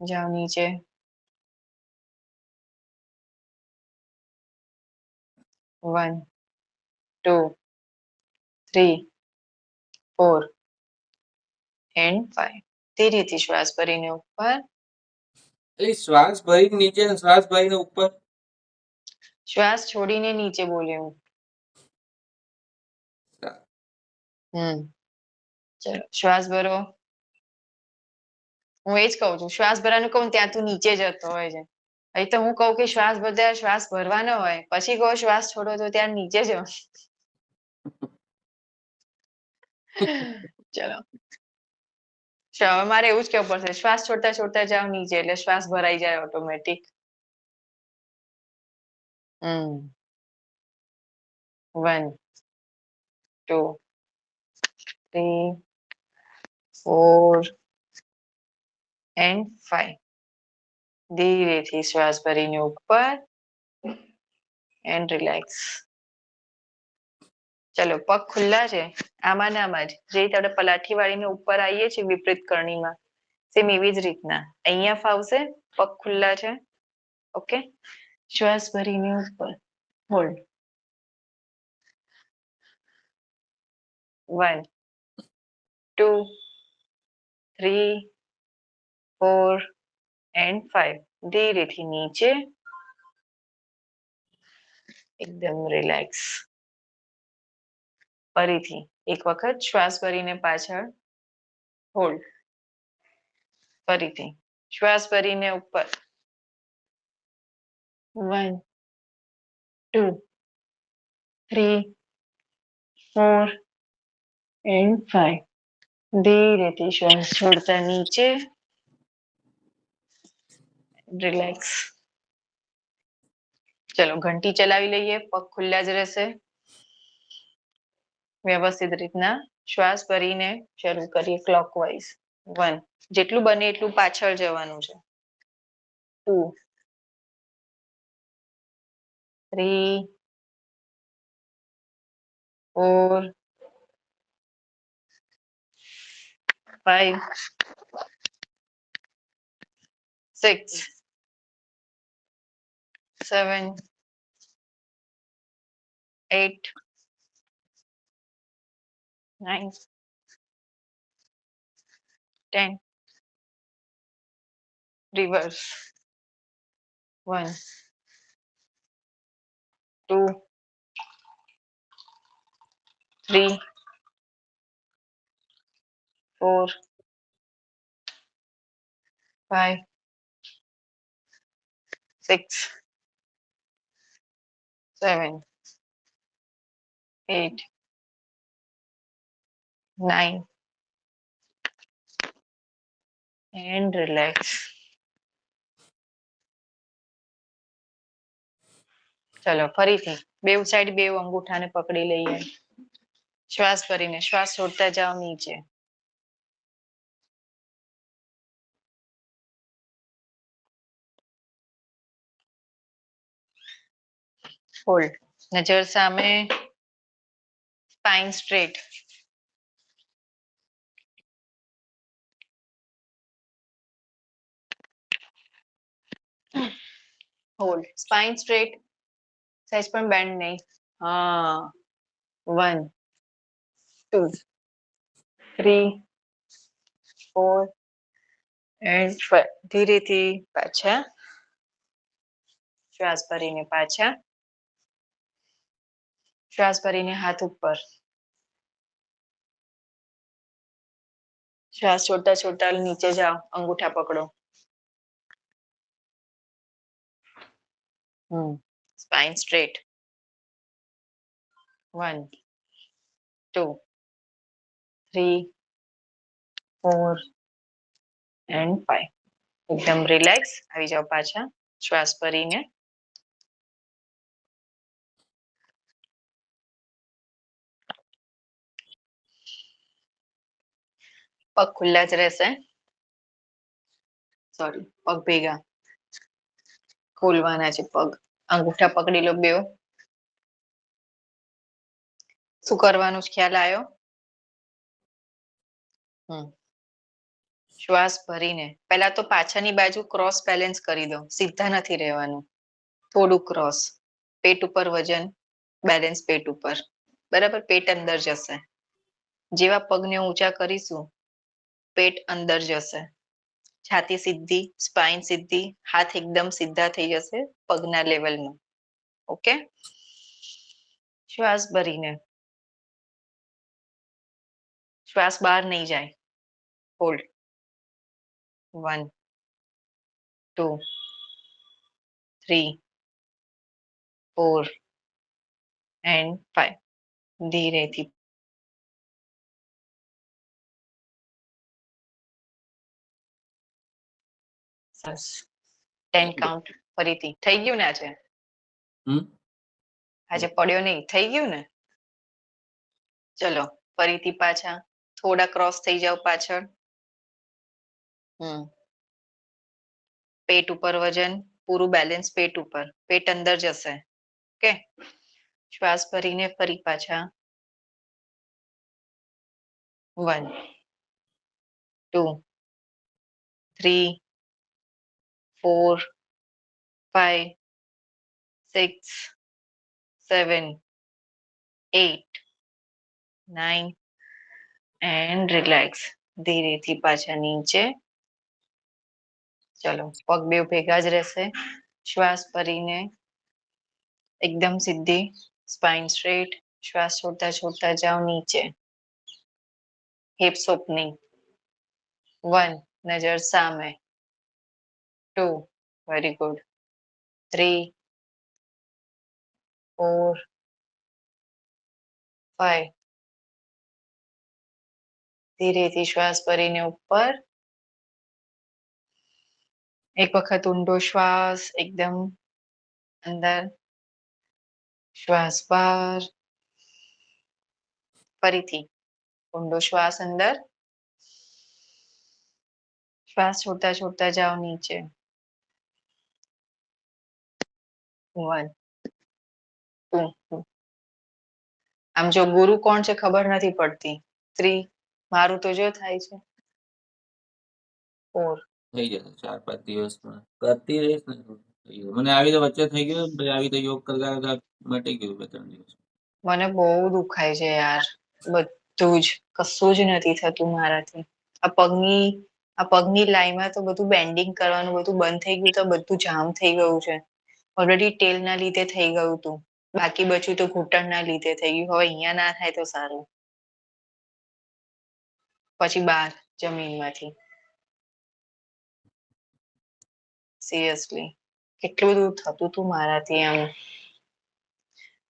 જાઓ નીચે. 1 2 3 4 and 5. ધીરેથી શ્વાસ ભરીને ઉપર. એ શ્વાસ ભરીને નીચે ને શ્વાસ ભરીને ઉપર. શ્વાસ છોડીને નીચે બોલ્યું. ચલો શ્વાસ ભરો. હું એ જ કહું છું, શ્વાસ ભરવાનું કહું ત્યાં તું નીચે જતો હોય છે. અહીં તો હું કહું કે શ્વાસ બધા શ્વાસ ભરવાનો હોય, પછી કહો શ્વાસ છોડો તો ત્યાં નીચે જ. ચલો હવે મારે એવું જ કેવું પડશે, શ્વાસ છોડતા છોડતા જાઓ નીચે એટલે શ્વાસ ભરાઈ જાય ઓટોમેટિક. 1 2 3 4 and 5. ધીરેથી શ્વાસ ભરીને ઉપર એન્ડ રિલેક્સ. ચલો પગ ખુલ્લા છે આમાં ને આમાં જ. જે રીતે આપણે પલાઠી વાળીને ઉપર આવીએ છીએ વિપરીત કરણીમાં, સેમ એવી જ રીતના અહીંયા ફાવશે. પગ ખુલ્લા છે. ઓકે, શ્વાસ ભરીને ઉપર. હોલ્ડ. 1 2 3 4 and 5. ધીરેથી નીચે એકદમ રિલેક્સ. ફરીથી એક વખત શ્વાસ ભરીને પાછળ. હોલ્ડ. ફરીથી શ્વાસ ભરીને ઉપર. 1 2 3 4 and 5. ધીરેથી શ્વાસ છોડતા નીચે. રિલેક્સ. ચલો ઘંટી ચલાવી લઈએ. પગ ખુલ્લા જ રહેશે. વ્યવસ્થિત રીતના શ્વાસ ભરીને શરૂ કરીએ ક્લોકવાઇઝ. 1 જેટલું બને એટલું પાછળ જવાનું છે. 2 3 4 5 6 7 8 9 10. Reverse. 1 2 3 4 5 6 7 8 9 and relax. ચલો ફરીથી બેવ સાઈડ બેવ અંગૂઠાને પકડી લઈએ. શ્વાસ ભરીને શ્વાસ છોડતા જાઓ નીચે. હોલ્ડ. નજર સામે. Spine straight. Hold. Spine straight. સહેજ પણ બેન્ડ નહીં. હા. 1 2 3 4 and 5. ધીરેથી પાછા શ્વાસ ભરીને પાછા શ્વાસ ભરીને હાથ ઉપર શ્વાસ છોડતા છોડતા નીચે જાઓ અંગૂઠા પકડો સ્પાઇન સ્ટ્રેટ 1 2 3 4 and 5. એકદમ રિલેક્સ આવી જાઓ પાછા શ્વાસ ભરીને પગ ખુલ્લા જ રહેશે સોરી પગ ભેગા ખોલવાના છે પગ અંગૂઠા પકડી લો બેવ શું કરવાનું છે ખ્યાલ આવ્યો શ્વાસ ભરીને પહેલા તો પાછળની બાજુ ક્રોસ બેલેન્સ કરી દો સીધા નથી રહેવાનું થોડું ક્રોસ પેટ ઉપર વજન બેલેન્સ પેટ ઉપર બરાબર પેટ અંદર જશે જેવા પગને ઊંચા કરીશું પેટ અંદર જશે છાતી સીધી સ્પાઇન સીધી હાથ એકદમ સીધા થઈ જશે પગના લેવલમાં ઓકે શ્વાસ ભરીને શ્વાસ બહાર નહીં જાય હોલ્ડ 1 2 3 4 and 5 ધીરેથી સરસ 10 કાઉન્ટ ફરીથી થઈ ગયું ને આજે આજે પડ્યો નહીં થઈ ગયું ને ચલો ફરીથી પાછા થોડા ક્રોસ થઈ જાવ પાછળ પેટ ઉપર વજન પૂરું બેલેન્સ પેટ ઉપર પેટ અંદર જશે ઓકે શ્વાસ ભરીને ફરી પાછા 1 2 3 4 5 6 7 8 9 and relax ધીરેથી પાછા નીચે ચલો પગ બે ભેગા જ રહેશે શ્વાસ ભરીને એકદમ સીધી સ્પાઇન સ્ટ્રેટ શ્વાસ છોડતા છોડતા જાઓ નીચે હિપ્સ ઓપનિંગ 1 નજર સામે 2 વેરી ગુડ 3 4 5 ધીરેથી શ્વાસ ભરીને ઉપર એક વખત ઊંડો શ્વાસ એકદમ અંદર શ્વાસ બહાર ફરીથી ઊંડો શ્વાસ અંદર શ્વાસ છોડતા છોડતા જાઓ નીચે 1 2 આમ જો ગુરુ કોણ છે ખબર નથી પડતી 3 મારું તો જો થાય છે 4 થઈ જશે 4-5 દિવસમાં કરતી રહીશ ને તો થઈ જશે. મને આવી રીતે વચ્ચે થઈ ગયું પછી આવી રીતે યોગ કરતા કરતા મટી ગયું 2-3 દિવસ મને બહુ દુખાય છે યાર બધું જ કશું જ નથી થતું મારાથી આ પગની લાઈનમાં તો બધું બેન્ડિંગ કરવાનું બધું બંધ થઈ ગયું તો બધું જામ થઈ ગયું છે ઓલરેડી ટેલના લીધે થઈ ગયું હતું બાકી બચ્યું તો ઘૂંટણના લીધે થઈ ગયું હવે અહીંયા ના થાય તો સારું પછી બહાર જમીનમાંથી સિરિયસલી કેટલું બધું થતું હતું મારાથી આમ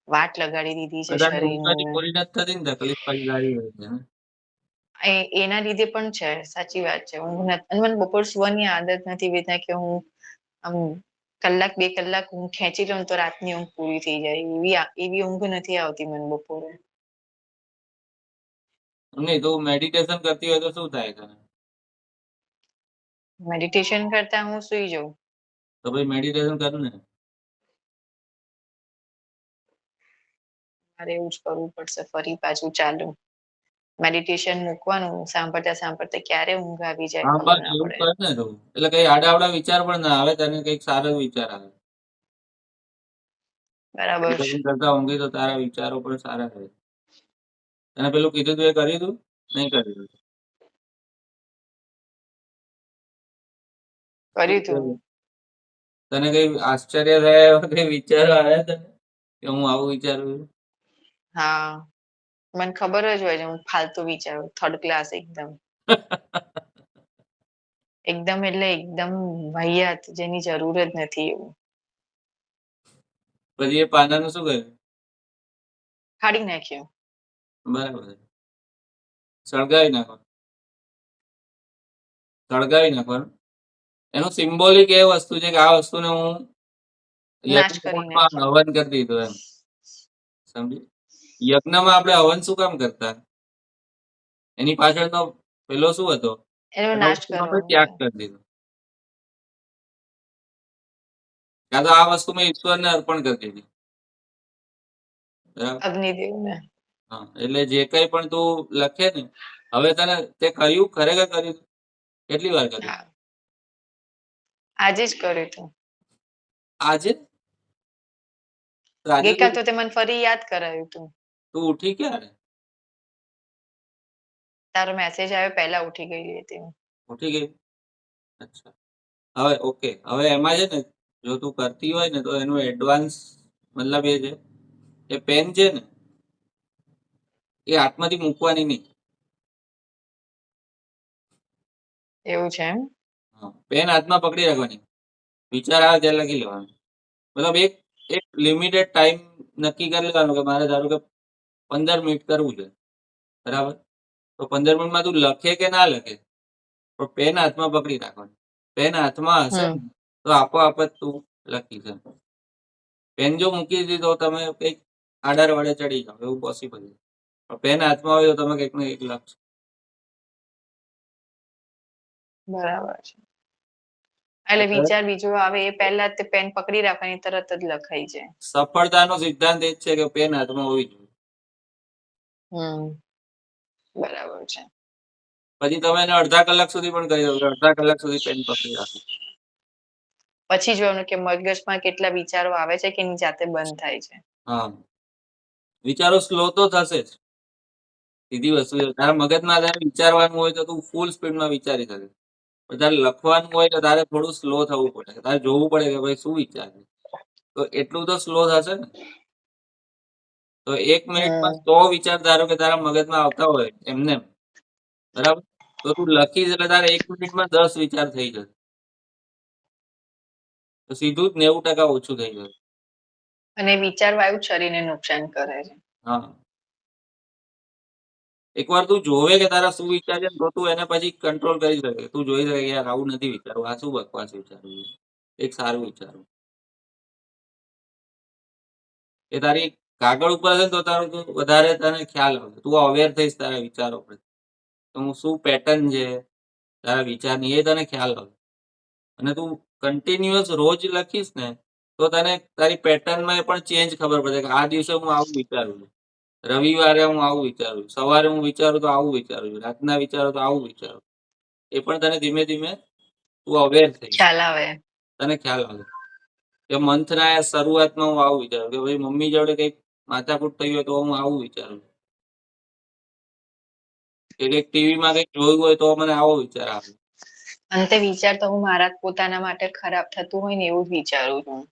વાટ લગાડી દીધી છે બધાને શરીરની ઊંઘાથી પૂરી નથી થતી ને તકલીફ પછી સારી હોય છે ને એના લીધે પણ છે સાચી વાત છે ઊંઘ નથી અને મને બપોર સુવાની આદત નથી વેદના કે હું આમ કલાક 2 કલાક ઊંઘ ખેંચી લઉં તો રાતની ઊંઘ પૂરી થઈ જાય એવી ઊંઘ નથી આવતી મને બપોરે નહીં તો મેડિટેશન કરતી હોય તો શું થાય તને મેડિટેશન કરતા હું સુઈ જાઉં તો પછી મેડિટેશન કર ને મારે એવું જ કરવું પડશે ફરી પાછું ચાલુ મેડિટેશન મૂકવાનું સાંભળતા સાંભળતા ક્યારે ઊંઘ આવી જાય હા ખબર બસ ના એવું પડે કર ને તું એટલે કઈ આડાવડા વિચાર પણ ના આવે તને કઈક સારો વિચાર આવે બરાબર મેડિટેશન કરતા ઊંઘી તો તારા વિચારો પણ સારા થાય તને પેલું કીધું તું એ કર્યું તું નહીં કર્યું કર્યું તું. તને કઈ આશ્ચર્ય થયા એવા કઈ વિચારો આવ્યા તને કે હું આવું વિચારું છું? હા, મને ખબર જ હોય છે હું ફાલતુ વિચારું, થર્ડ ક્લાસ એકદમ. એકદમ એટલે એકદમ વાહિયાત, જેની જરૂર જ નથી એવું. પછી એ પાનાનું શું કર્યું? કાઢી નાખ્યું. બરાબર છે. સળગાવી નાખો, સળગાવી નાખવાનું. એનું સિમ્બોલિક એ વસ્તુ છે કે આ વસ્તુને હું નાશ કરી યજ્ઞકુંડમાં નાખ્યું. હવન કરી દીધું એમ. સમજી? યજ્ઞમાં આપણે હવન શું કામ કરતા? એની પાછળનો પેલો શું હતો? એનો એ નાશ વસ્તુનો કરવો આપણે ત્યાગ હતો. કરી દીધો. કાં તો આ વસ્તુ મેં ઈશ્વરને અર્પણ કરી દીધી. બરાબર? અગ્નિદેવને. હા, એટલે જે કઈ પણ તું લખે ને, હવે તને તે કર્યું, ખરેખર કર્યું? કેટલી વાર કર્યું? હા, આજે જ કર્યું હતું. આજે? તો આજે ગઈકાલ તો તે મને ફરી યાદ કરાવ્યું હતું. તું ઉઠી ક્યારે? તારો મેસેજ આવ્યો પહેલા ઉઠી ગઈ હતી હું. ઉઠી ગઈ? અચ્છા. હવે ઓકે, હવે એમાં છે ને, જો તું કરતી હોય ને તો એનું એડવાન્સ મતલબ એ છે કે પેન છે ને એ હાથમાંથી મૂકવાની નહીં. એવું છે એમ? હા, પેન હાથમાં પકડી રાખવાની, વિચાર આવે ત્યારે લખી લેવાનું. મતલબ એક એક લિમિટેડ ટાઈમ નક્કી કરી લેવાનો કે મારે ધારો કે 15 મિનિટ કરવું છે, બરાબર? તો 15 મિનિટમાં તું લખે કે ના લખે, પણ પેન હાથમાં પકડી રાખવાની. પેન હાથમાં હશે ને તો આપોઆપ જ તું લખી છે. પેન જો મૂકી દીધી તો તમે કંઈક આડાર વાડે ચડી જાઓ, એવું પોસિબલ છે. પણ પેન હાથમાં હોય તો તમે કંઈક ને કંઈક લખશો. બરાબર છે. એટલે વિચાર બીજો આવે એ પહેલા તે પેન પકડી રાખવાની, તરત જ લખાઈ જાય. સફળતાનો સિદ્ધાંત એ જ છે કે પેન હાથમાં હોવી જોઈએ. બરાબર છે. પછી તમે એને અડધા કલાક સુધી પણ કહી દો કે અડધા કલાક સુધી પેન પકડી રાખો. પછી જોવાનું કે મગજમાં કેટલા વિચારો આવે છે કે એની જાતે બંધ થાય છે. હા, વિચારો સ્લો તો થશે જ. સીધી વસ્તુ છે. તારા મગજમાં તારે વિચારવાનું હોય તો તું ફૂલ સ્પીડમાં વિચારી શકે. પણ તારે લખવાનું હોય તો તારે થોડું સ્લો થવું પડે. તારે જોવું પડે કે ભાઈ શું વિચારે, તો એટલું તો સ્લો થશે ને. તો 1 મિનિટમાં 100 વિચાર ધારો કે તારા મગજમાં આવતા હોય એમને, બરાબર? તો તું લખીશ એટલે તારે 1 મિનિટમાં 10 વિચાર થઈ જશે. તો સીધું જ 90% ઓછું થઈ જશે. અને વિચાર વાયુ શરીરને નુકસાન કરે છે. હા, એકવાર તું જોવે કે તારા શું વિચાર છે ને તો તું એને પછી કંટ્રોલ કરી શકે. તું જોઈ શકે કે યાર આવું નથી વિચારવું, આ શું બકવાસ વિચારવું છે, એક સારું વિચારવું. એ તારી કાગળ ઉપર હશે ને તો તારું તું વધારે તને ખ્યાલ આવે, તું અવેર થઈશ તારા વિચારો પર. તો હું શું પેટર્ન છે તારા વિચારની એ તને ખ્યાલ આવે. અને તું કન્ટિન્યુઅસ રોજ લખીશ ને તો તને તારી પેટર્નમાં પણ ચેન્જ ખબર પડે કે આ દિવસે હું આવું વિચારું છું, રવિવારે હું આવું વિચારું છું, સવારે હું વિચારું તો આવું વિચારું છું, રાતના વિચારો તો આવું વિચારું. એ પણ તને ધીમે ધીમે તું અવેર થઈશ, ખ્યાલ આવે. તને ખ્યાલ આવે. કે મંથના શરૂઆતમાં હું આવું વિચારું કે ભાઈ મમ્મી જોડે કંઈક માથાકૂટ થઈ હોય તો હું આવું વિચારું, કે કંઈક ટીવીમાં કંઈક જોયું હોય તો મને આવો વિચાર આવે. અંતે વિચાર તો હું મારા પોતાના માટે ખરાબ થતું હોય ને એવું જ વિચારું છું.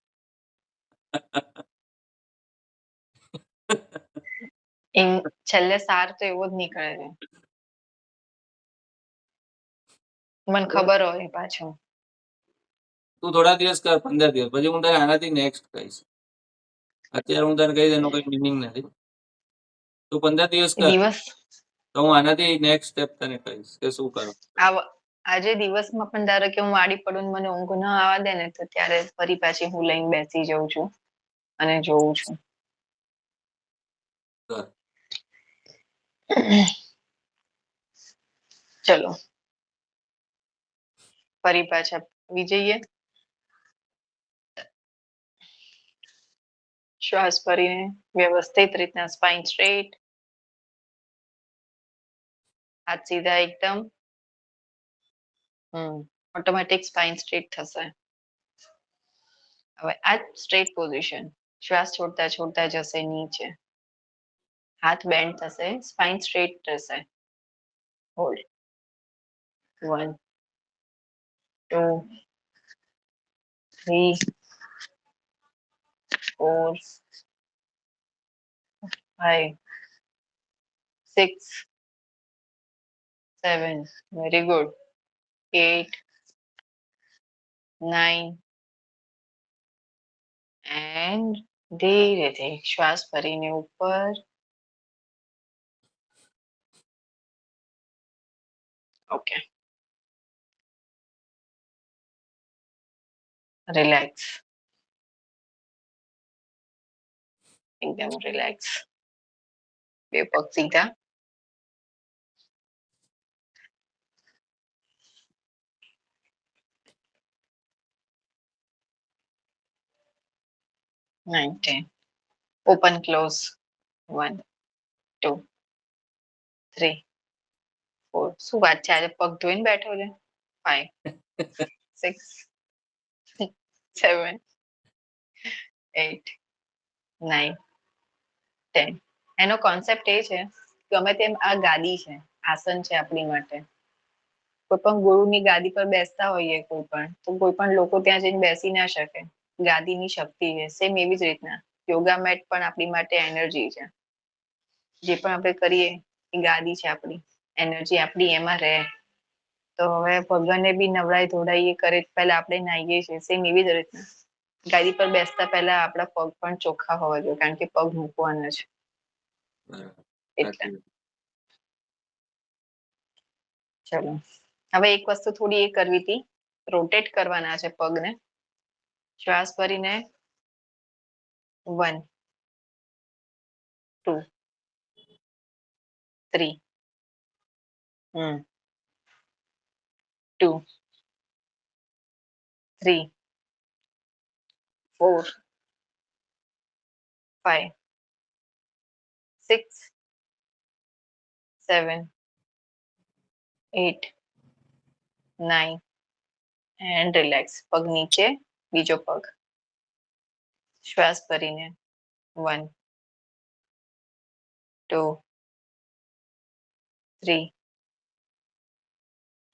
છેલ્લે સાર તો એવો જ નીકળે છે. મને ખબર હોય પાછું. તું થોડા દિવસ કર, 15 દિવસ, પછી હું તને આનાથી નેક્સ્ટ કહીશ. અત્યારે હું તને કહીશ એનો કઈ મિનિંગ નથી. તું 15 દિવસ કર દિવસ તો હું આનાથી નેક્સ્ટ સ્ટેપ તને કહીશ કે શું કરો. આજે દિવસમાં પણ ધારો કે હું આડી પડું મને ઊંઘ ન આવવા દે ને તો ત્યારે ફરી પાછી હું લઈને બેસી જાઉં છું અને જોઉં છું. કર. ચલો ફરી પાછા આવી જઈએ. શ્વાસ ભરીને વ્યવસ્થિત રીતના સ્પાઇન સ્ટ્રેટ, હાથ સીધા એકદમ. ઓટોમેટિક સ્પાઇન સ્ટ્રેટ થશે. હવે આ સ્ટ્રેટ પોઝિશન, શ્વાસ છોડતા છોડતા જશે નીચે, હાથ બેન્ડ થશે, સ્પાઇન સ્ટ્રેટ થશે. હોલ્ડ 1 2 3 4 5 6 7 very good 8 9 and ધીરે ધીરે શ્વાસ ભરીને ઉપર ઓકે રિલેક્સ એકદમ રિલેક્સ બે પગ સીધા nine, 10. Open, close. 1, 2, 3, 4. શું વાત છે આજે પગ ધોઈને બેઠો છે 5 6 7 8 9 10. એનો કોન્સેપ્ટ એ છે ગમે તેમ આ ગાદી છે આસન છે આપણી માટે કોઈ પણ ગુરુની ગાદી પર બેસતા હોઈએ કોઈ પણ લોકો ત્યાં જઈને બેસી ના શકે ગાદીની શક્તિ છે સેમ એવી જ રીતના યોગા મેટ પણ આપણી માટે એનર્જી છે જે પણ આપણે કરીએ એ ગાદી છે આપણી એનર્જી આપણી એમાં રહે તો હવે ભગવાનને બી નવડાઈ ધોડાઈ કરે પહેલા આપણે નાહીએ છીએ સેમ એવી જ રીતના ગાદી પર બેસતા પહેલા આપણા પગ પણ ચોખ્ખા હોવા જોઈએ કારણ કે પગ મૂકવાના છે એટલે ચલો હવે એક વસ્તુ થોડી એ કરવી હતી રોટેટ કરવાના છે પગને શ્વાસ ભરીને 1 2 3 2 3 4 5 6 7 8 9 and relax પગ નીચે બીજો પગ શ્વાસ ભરીને 1 2 3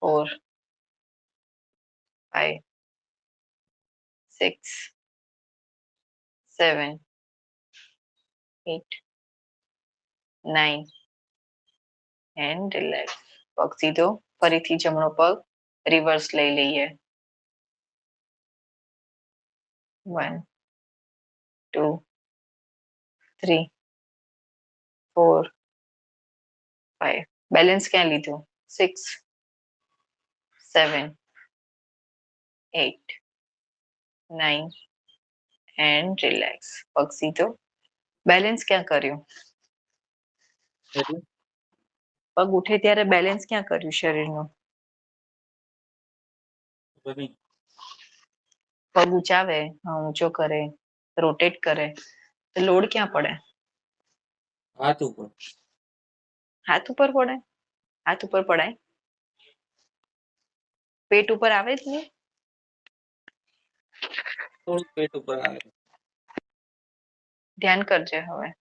4 5 6 7 8 9 and relax પગ સીધો ફરીથી જમણો પગ રિવર્સ લઈ લઈએ 1 2 3 4 5 બેલેન્સ ક્યાં લીધું 6 7 8 9 and relax પગ સીધો બેલેન્સ ક્યાં કર્યું પગ ઉઠે ત્યારે બેલેન્સ ક્યાં કર્યું શરીરનું પગ ઊંચાવે ઊંચો કરે રોટેટ કરે તો લોડ ક્યાં પડે હાથ ઉપર પડે હાથ ઉપર પડાય પેટ ઉપર આવે જ નહીં થોડું પેટ ઉપર આવે ધ્યાન કરજે હવે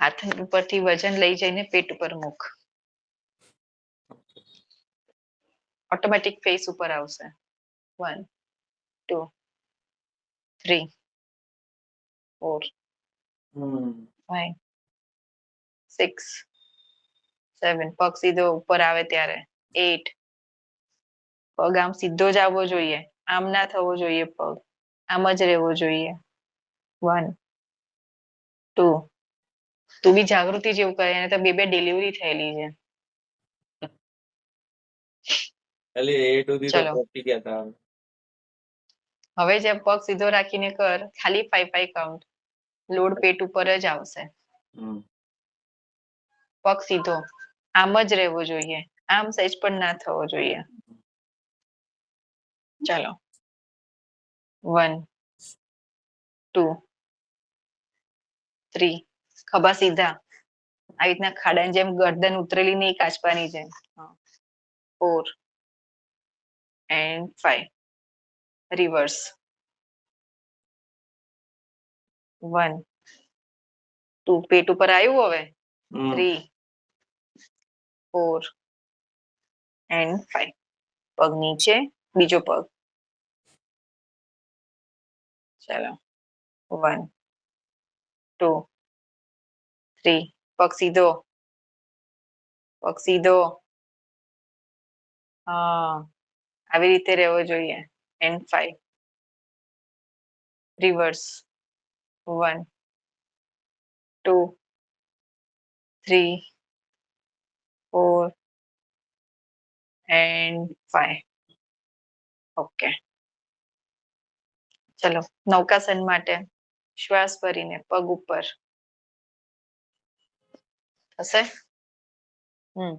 હાથ ઉપરથી વજન લઈ જઈને પેટ ઉપર મૂક ઓટોમેટિક ફેસ ઉપર આવશે 1 2 3 4 5 6 7 પગ સીધો ઉપર આવે ત્યારે 8 પગ આમ સીધો જ આવવો જોઈએ આમ ના થવો જોઈએ પગ આમ જ રહેવો જોઈએ 1 2 તું બી જાગૃતિ જેવું કરે એને તો બે ડિલિવરી થયેલી છે ખાલી 8 સુધી તો ચલો પહોંચી ગયા હતા હવે જે પગ સીધો રાખીને કર ખાલી 5 કાઉન્ટ લોડ પેટ ઉપર જ આવશે પગ સીધો આમ જ રહેવો જોઈએ આમ સહેજ પણ ના થવો જોઈએ ચલો 1 2 3 ખભા સીધા આવી રીતના ખાડાની જેમ ગરદન ઉતરેલી નહીં કાચબાની જેમ 4 and 5 રિવર્સ 1 2 પેટ ઉપર આવ્યું હવે 3 4 and 5 પગ નીચે બીજો પગ ચલો 1 2 3 પગ સીધો હા આવી રીતે રહેવો જોઈએ એન્ડ 5 રિવર્સ 1 2 3 4 એન્ડ 5 ઓકે ચલો નૌકાસન માટે શ્વાસ ભરીને પગ ઉપર થશે 1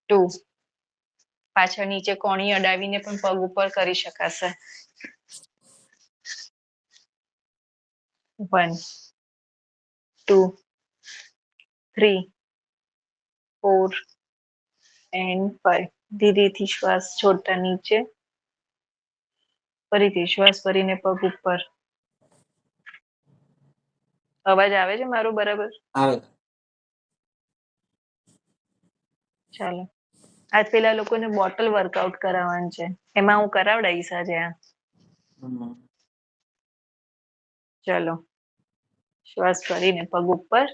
2 પાછળ નીચે કોણી અડાવીને પણ પગ ઉપર કરી શકાશે 1 2 3 4 એન્ડ 5 ધીરેથી શ્વાસ છોડતા નીચે ફરીથી શ્વાસ ભરીને પગ ઉપર અવાજ આવે છે મારો બરાબર આવે ચાલો આજ પેલા લોકોને બોટલ વર્કઆઉટ કરાવવાનું છે એમાં હું કરાવડાવીશ આજે આ ચલો શ્વાસ ભરીને પગ ઉપર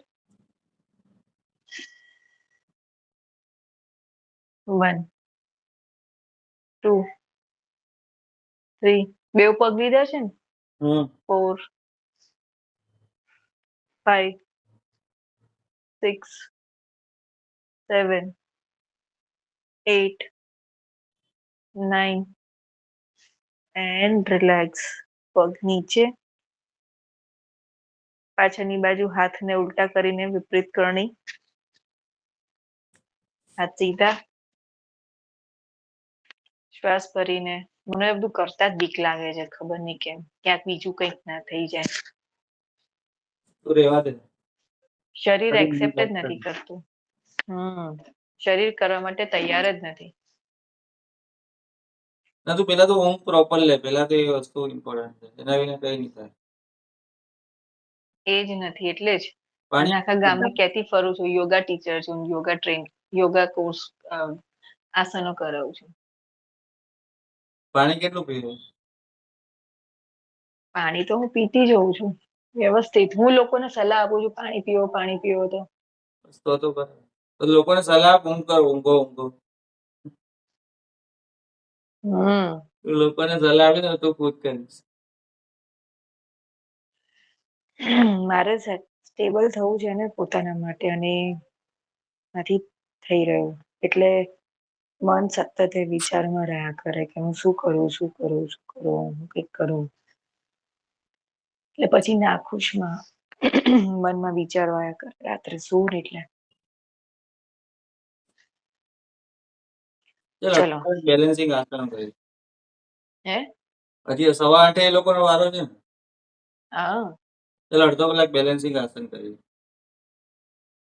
1 2 3 બે પગ લીધા છે ને 4 5 6 7 8 9 એન્ડ રિલેક્સ પગ નીચે પાછળની બાજુ હાથને ઉલટા કરીને વિપરીત કરણી હાથ સીધા શ્વાસ ભરીને મને બધું કરતા જ બીક લાગે છે ખબર નહીં કેમ ક્યાંક બીજું કંઈક ના થઈ જાય તો રહેવા દે શરીર શરીર એક્સેપ્ટ જ relax નથી કરે. કરતું શરીર કરવા માટે તૈયાર જ નથી ના તું પેલા તો ઊંઘ પ્રોપર લે પેલા તો એ વસ્તુ ઇમ્પોર્ટન્ટ છે એના વિના કઈ નહીં થાય એ જ નથી એટલે જ પાણી અને આખા ગામમાં કહેતી ફરું છું યોગા ટીચર છું યોગા ટ્રેન યોગા કોર્સ આસનો કરાવું છું પાણી કેટલું પીવું પાણી તો હું પીતી જ હોઉં છું વ્યવસ્થિત હું લોકોને સલાહ આપું છું પાણી પીવો તો તો કરે તો લોકોને સલાહ આપ, ઊંઘ કરો ઊંઘો લોકોને સલાહ આપી ને તો ખુદ કરીશ મારે સ્ટેબલ થવું છે ને પોતાના માટે અને નથી થઈ રહ્યું એટલે મન સતત એ વિચારમાં રહ્યા કરે કે હું શું કરું હું કંઈક કરું એટલે પછી નાખુશમાં મનમાં વિચારો આવ્યા કરે રાત્રે શું એટલે ચલો બેલેન્સિંગ આસન કરી હે હજી 8:15 એ લોકોનો વારો છે ને હા ચાલો અડધો કલાક બેલેન્સિંગ આસન કરી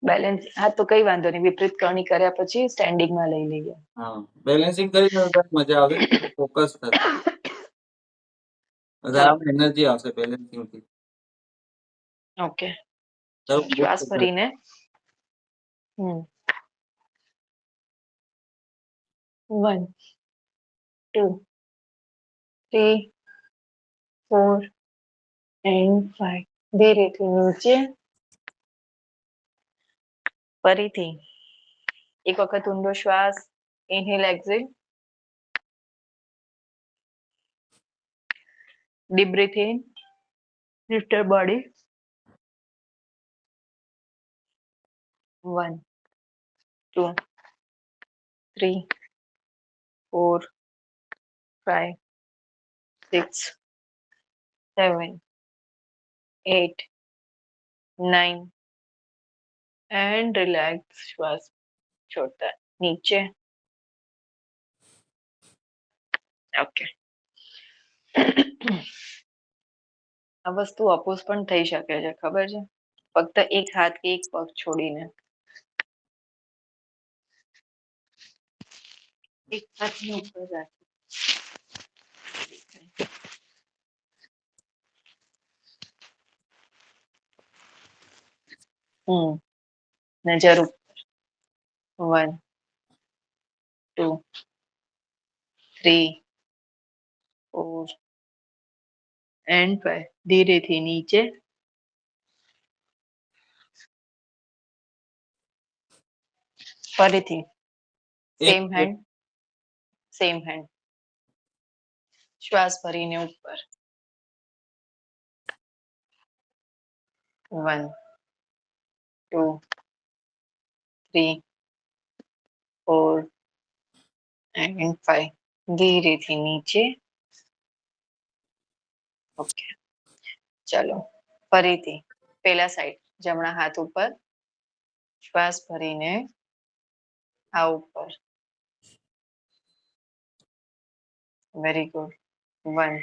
બેલેન્સ હા તો કઈ વાંધો નહીં વિપરીત કરણી કર્યા પછી સ્ટેન્ડિંગમાં લઈ લઈએ હા બેલેન્સિંગ કરી તો મજા આવે ફોકસ થશે વધારે એનર્જી આવશે બેલેન્સિંગ થી ઓકે તારું grip શ્વાસ થશે. ભરીને 1 2 3 4 એન્ડ 5 ધીરેથી નીચે ફરીથી એક વખત ઊંડો શ્વાસ inhale exhale deep breath in lift your body 1 2 3 4 5 6 7 8 9 and relax શ્વાસ છોડતા નીચે ઓકે આ વસ્તુ અપોઝ પણ થઈ શકે છે ખબર છે ફક્ત એક હાથ કે એક પગ છોડીને એક હાથની ઉપર રાખી નજર ઉપર 1 2 3 4 and 5. ધીરેથી નીચે. ફરીથી સેમ હેન્ડ. શ્વાસ ભરીને ઉપર. 1 2 3 4 and 5. ધીરેથી નીચે. ઓકે, ચલો ફરીથી પેલા સાઈડ જમણા હાથ ઉપર. શ્વાસ ભરીને આ ઉપર. Very good. 1.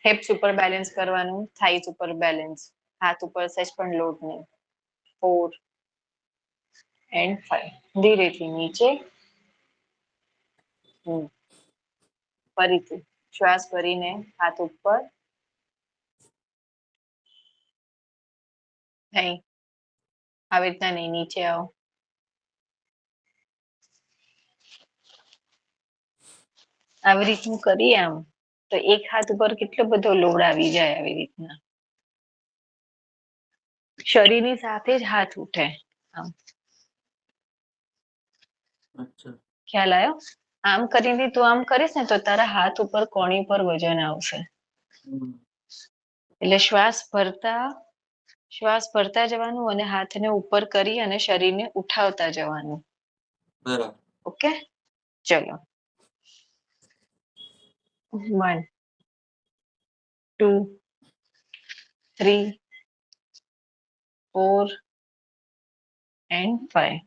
હિપ્સ ઉપર બેલેન્સ કરવાનું, થાઈસ ઉપર બેલેન્સ, હાથ ઉપર સહેજ પણ લોડ નહીં. 4 and 5. ધીરેથી નીચે. ફરીથી શ્વાસ ભરીને હાથ ઉપર. નહીં, આવી રીતના નહીં, નીચે આવો. આવી રીતનું કરીએ આમ તો એક હાથ ઉપર કેટલો બધો લોડ આવી જાય. આવી રીતના શરીરની સાથે જ હાથ ઉઠે. આમ અચ્છા, ખ્યાલ આવ્યો? આમ કરીને તું આમ કરીશ ને તો તારા હાથ ઉપર કોણી પર વજન આવશે. એટલે શ્વાસ ભરતા જવાનું અને હાથને ઉપર કરી અને શરીરને ઉઠાવતા જવાનું. બરાબર. ઓકે, ચલો. 1 2 3 4 and 5.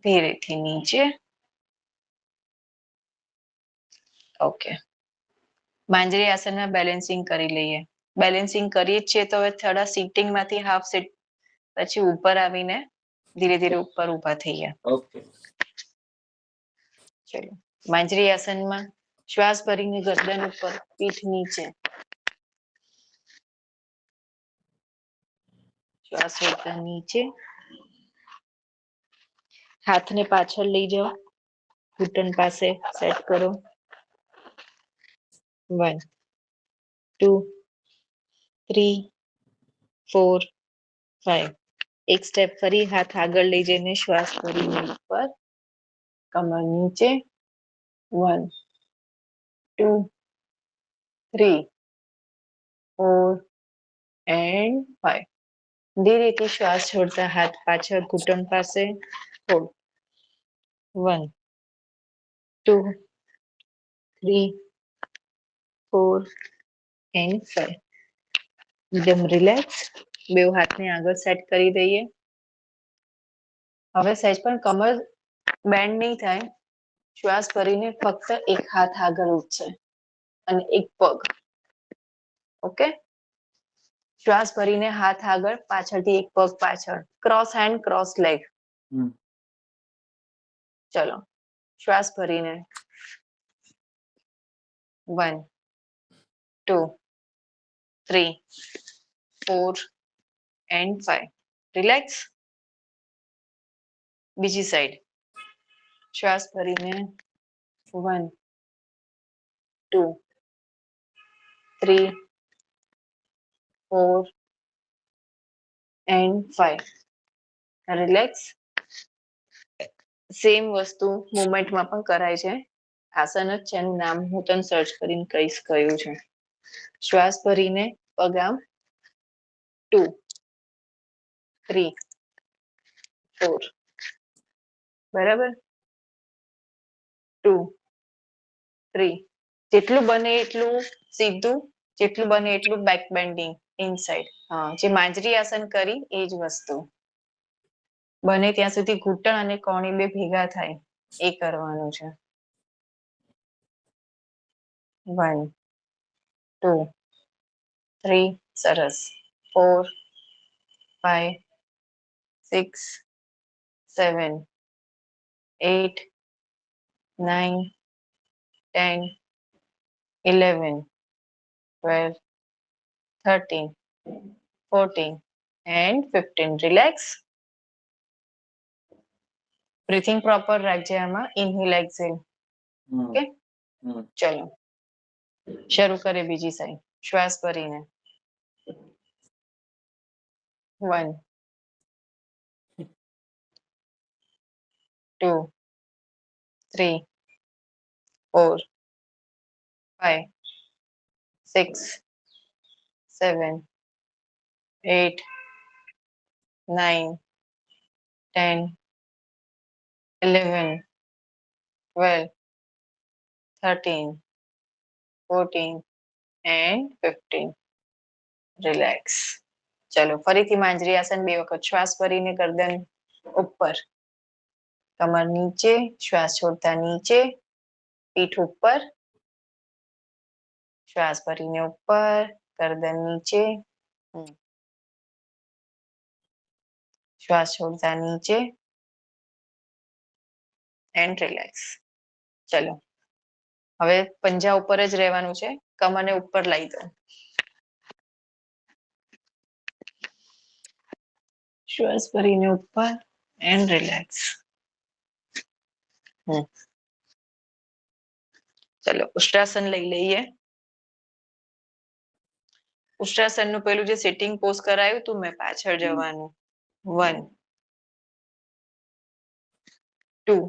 ધીરેથી નીચે. ઓકે, માંજરી આસનમાં બેલેન્સિંગ કરી લઈએ. બેલેન્સિંગ કરીએ જ છીએ તો હવે થોડા સીટિંગ માંથી હાફ સીટ પછી ઉપર આવીને ધીરે ધીરે ઉપર ઊભા થઈએ. ઓકે. ચલો, માંજરી આસનમાં શ્વાસ ભરીને ગરદન ઉપર, પીઠ નીચે. શ્વાસ લેતા નીચે. હાથને પાછળ લઈ જાઓ, ઘૂંટણ પાસે સેટ કરો. 1 2 3 4 5. એક સ્ટેપ ફરી હાથ આગળ લઈ જઈને શ્વાસ ભરીને ઉપર, કમર નીચે. 1 2 3 4 and 5. ધીરેથી શ્વાસ છોડતા હાથ પાછળ ઘૂંટણ પાસે. 1 2 3 4 and 5. એકદમ રિલેક્સ. બે હાથને આગળ સેટ કરી દઈએ. હવે સહેજ પણ કમર બેન્ડ નહીં થાય. શ્વાસ ભરીને ફક્ત એક હાથ આગળ ઉઠશે અને એક પગ. ઓકે, શ્વાસ ભરીને હાથ આગળ, પાછળથી એક પગ પાછળ. Cross hand, cross leg. ચલો, શ્વાસ ભરીને 1 2 3 4 and 5. રિલેક્સ. બીજી સાઈડ શ્વાસ ભરીને 1 2 3 4 and 5. રિલેક્સ. સેમ વસ્તુ મુવમેન્ટમાં પણ કરાય છે. આસન જ છે, એનું નામ હું તને સર્ચ કરીને કહીશ કયું છે. શ્વાસ ભરીને પગ આમ. 2 3 4. બરાબર. 2 3. જેટલું બને એટલું સીધું, જેટલું બને એટલું બેક બેન્ડિંગ ઇનસાઇડ. હા, જે માંજરી આસન કરી એ જ વસ્તુ. બને ત્યાં સુધી ઘૂંટણ અને કોણી બે ભેગા થાય એ કરવાનું છે. 1 2 3. સરસ. 4 5 6 7 8 9 10 11 12 13 14 and 15. રિલેક્સ. બ્રીથિંગ પ્રોપર રાખજે આમાં. ઇનહેલ એક્સહેલ. ઓકે, ચલો. શરૂ કરે બીજી સાઈડ. શ્વાસ ભરીને. 1 2 3 4 5 6 7 8 9 10 11 12 13 14 and 15. રિલેક્સ. ચલો ફરીથી માંજરી આસન 2 વખત શ્વાસ ભરીને ગરદન ઉપર, કમર નીચે, શ્વાસ છોડતા નીચે, પીઠ ઉપર, શ્વાસ ભરીને ઉપર, ગરદન નીચે, શ્વાસ છોડતા નીચે એન્ડ રિલેક્સ. ચલો હવે પંજા ઉપર જ રહેવાનું છે, કમરને ઉપર લઈ દો. શ્વાસ ભરીને ઉપર એન્ડ રિલેક્સ. ચલો ઉષ્ટ્રાસન લઈ લઈએ. ઉષ્ટ્રાસન નું પેલું જે સિટિંગ પોઝ કરાયું તું મેં, પાછળ જવાનું. 1 2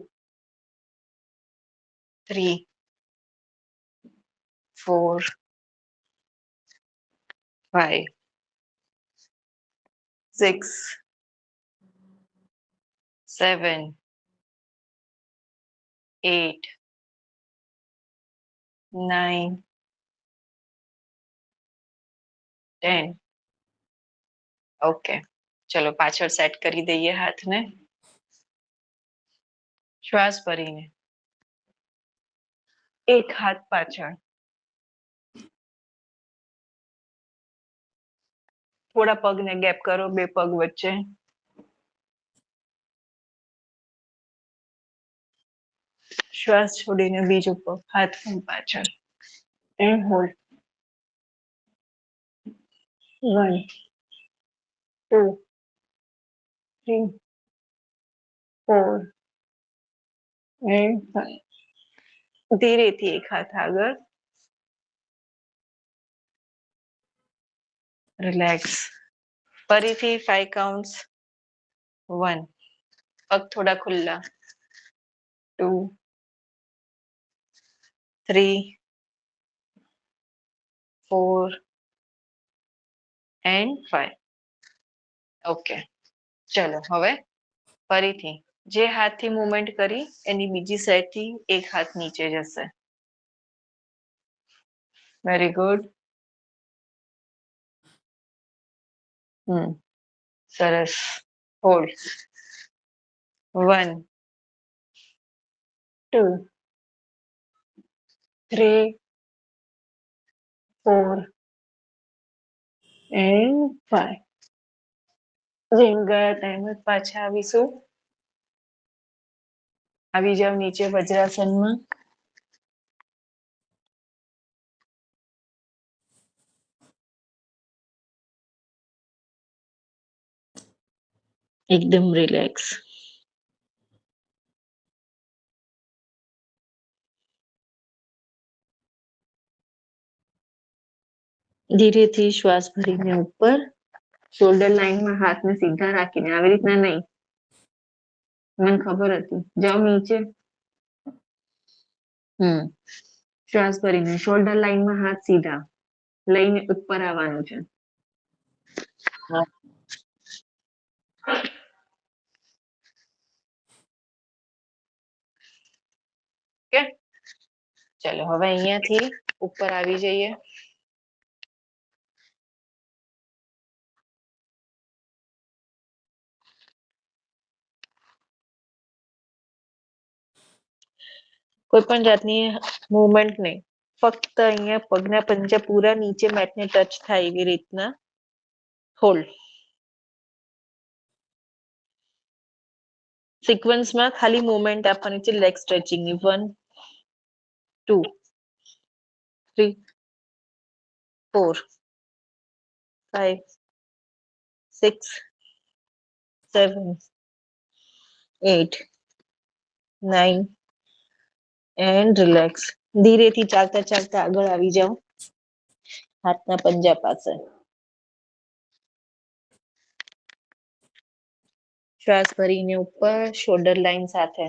3 4 5 6 7 8 9 10. ઓકે, ચલો પાછળ સેટ કરી દઈએ હાથને. શ્વાસ ભરીને એક હાથ પાછળ, થોડા પગને ગેપ કરો 2 પગ વચ્ચે. શ્વાસ છોડીને બીજું પગ હાથ પાછળ એન્ડ હોલ્ડ. 1 2 3 4 and 5. ધીરેથી એક હાથ આગળ. રિલેક્સ. ફરીથી 5 કાઉન્ટ્સ. 1 પગ થોડા ખુલ્લા, 2 3 4 and 5. ઓકે, ચલો હવે ફરીથી જે હાથથી મુવમેન્ટ કરી એની બીજી સાઈડથી એક હાથ નીચે જશે. Very good. સરસ. હોલ્ડ. 1 2 3 4 and 5. જેમ ગયા તેમ જ પાછા આવીશું. આવી જાવ નીચે વજ્રાસનમાં. એકદમ રિલેક્સ. ધીરેથી શ્વાસ ભરીને ઉપર, શોલ્ડર લાઈનમાં હાથને સીધા રાખીને, આવી રીતના નહીં, મને ખબર હતી. જાઓ નીચે. શ્વાસ ભરીને શોલ્ડર લાઈનમાં હાથ સીધા લઈને ઉપર આવવાનું છે. ઓકે, ચલો હવે અહીંયાથી ઉપર આવી જઈએ. કોઈ પણ જાતની મૂવમેન્ટ નહીં, ફક્ત અહીંયા પગના પંજા પૂરા નીચે મેટને ટચ થાય એવી રીતના હોલ્ડ. સિક્વન્સમાં ખાલી મૂવમેન્ટ આપવાની છે લેગ સ્ટ્રેચિંગની. 1 2 3 4 5 6 7 8 9 and relax. ધીરેથી ચાલતા ચાલતા આગળ આવી જાઓ હાથના પંજા પાસે. શ્વાસ ભરીને ઉપર શોલ્ડર લાઈન સાથે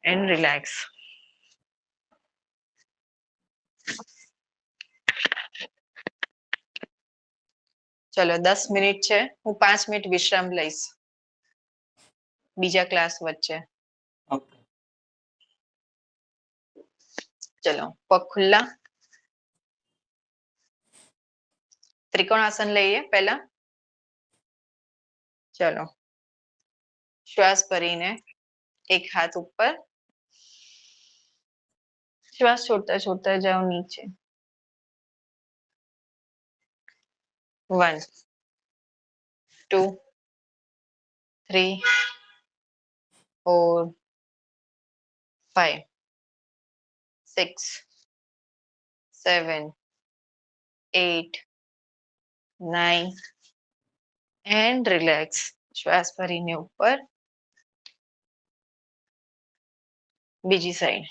એન્ડ રિલેક્સ. ચલો 10 મિનિટ છે. હું 5 મિનિટ વિશ્રામ લઈશ બીજા ક્લાસ વચ્ચે. ઓકે. ચલો પગ ખુલ્લા. ત્રિકોણાસન લઈએ પહેલા. ચલો શ્વાસ ભરીને એક હાથ ઉપર. શ્વાસ છોડતા છોડતા જાઓ નીચે. 1 2 3 4 5 6 7 8 9 એન્ડ રિલેક્સ. શ્વાસ ભરીને ઉપર. બીજી સાઈડ.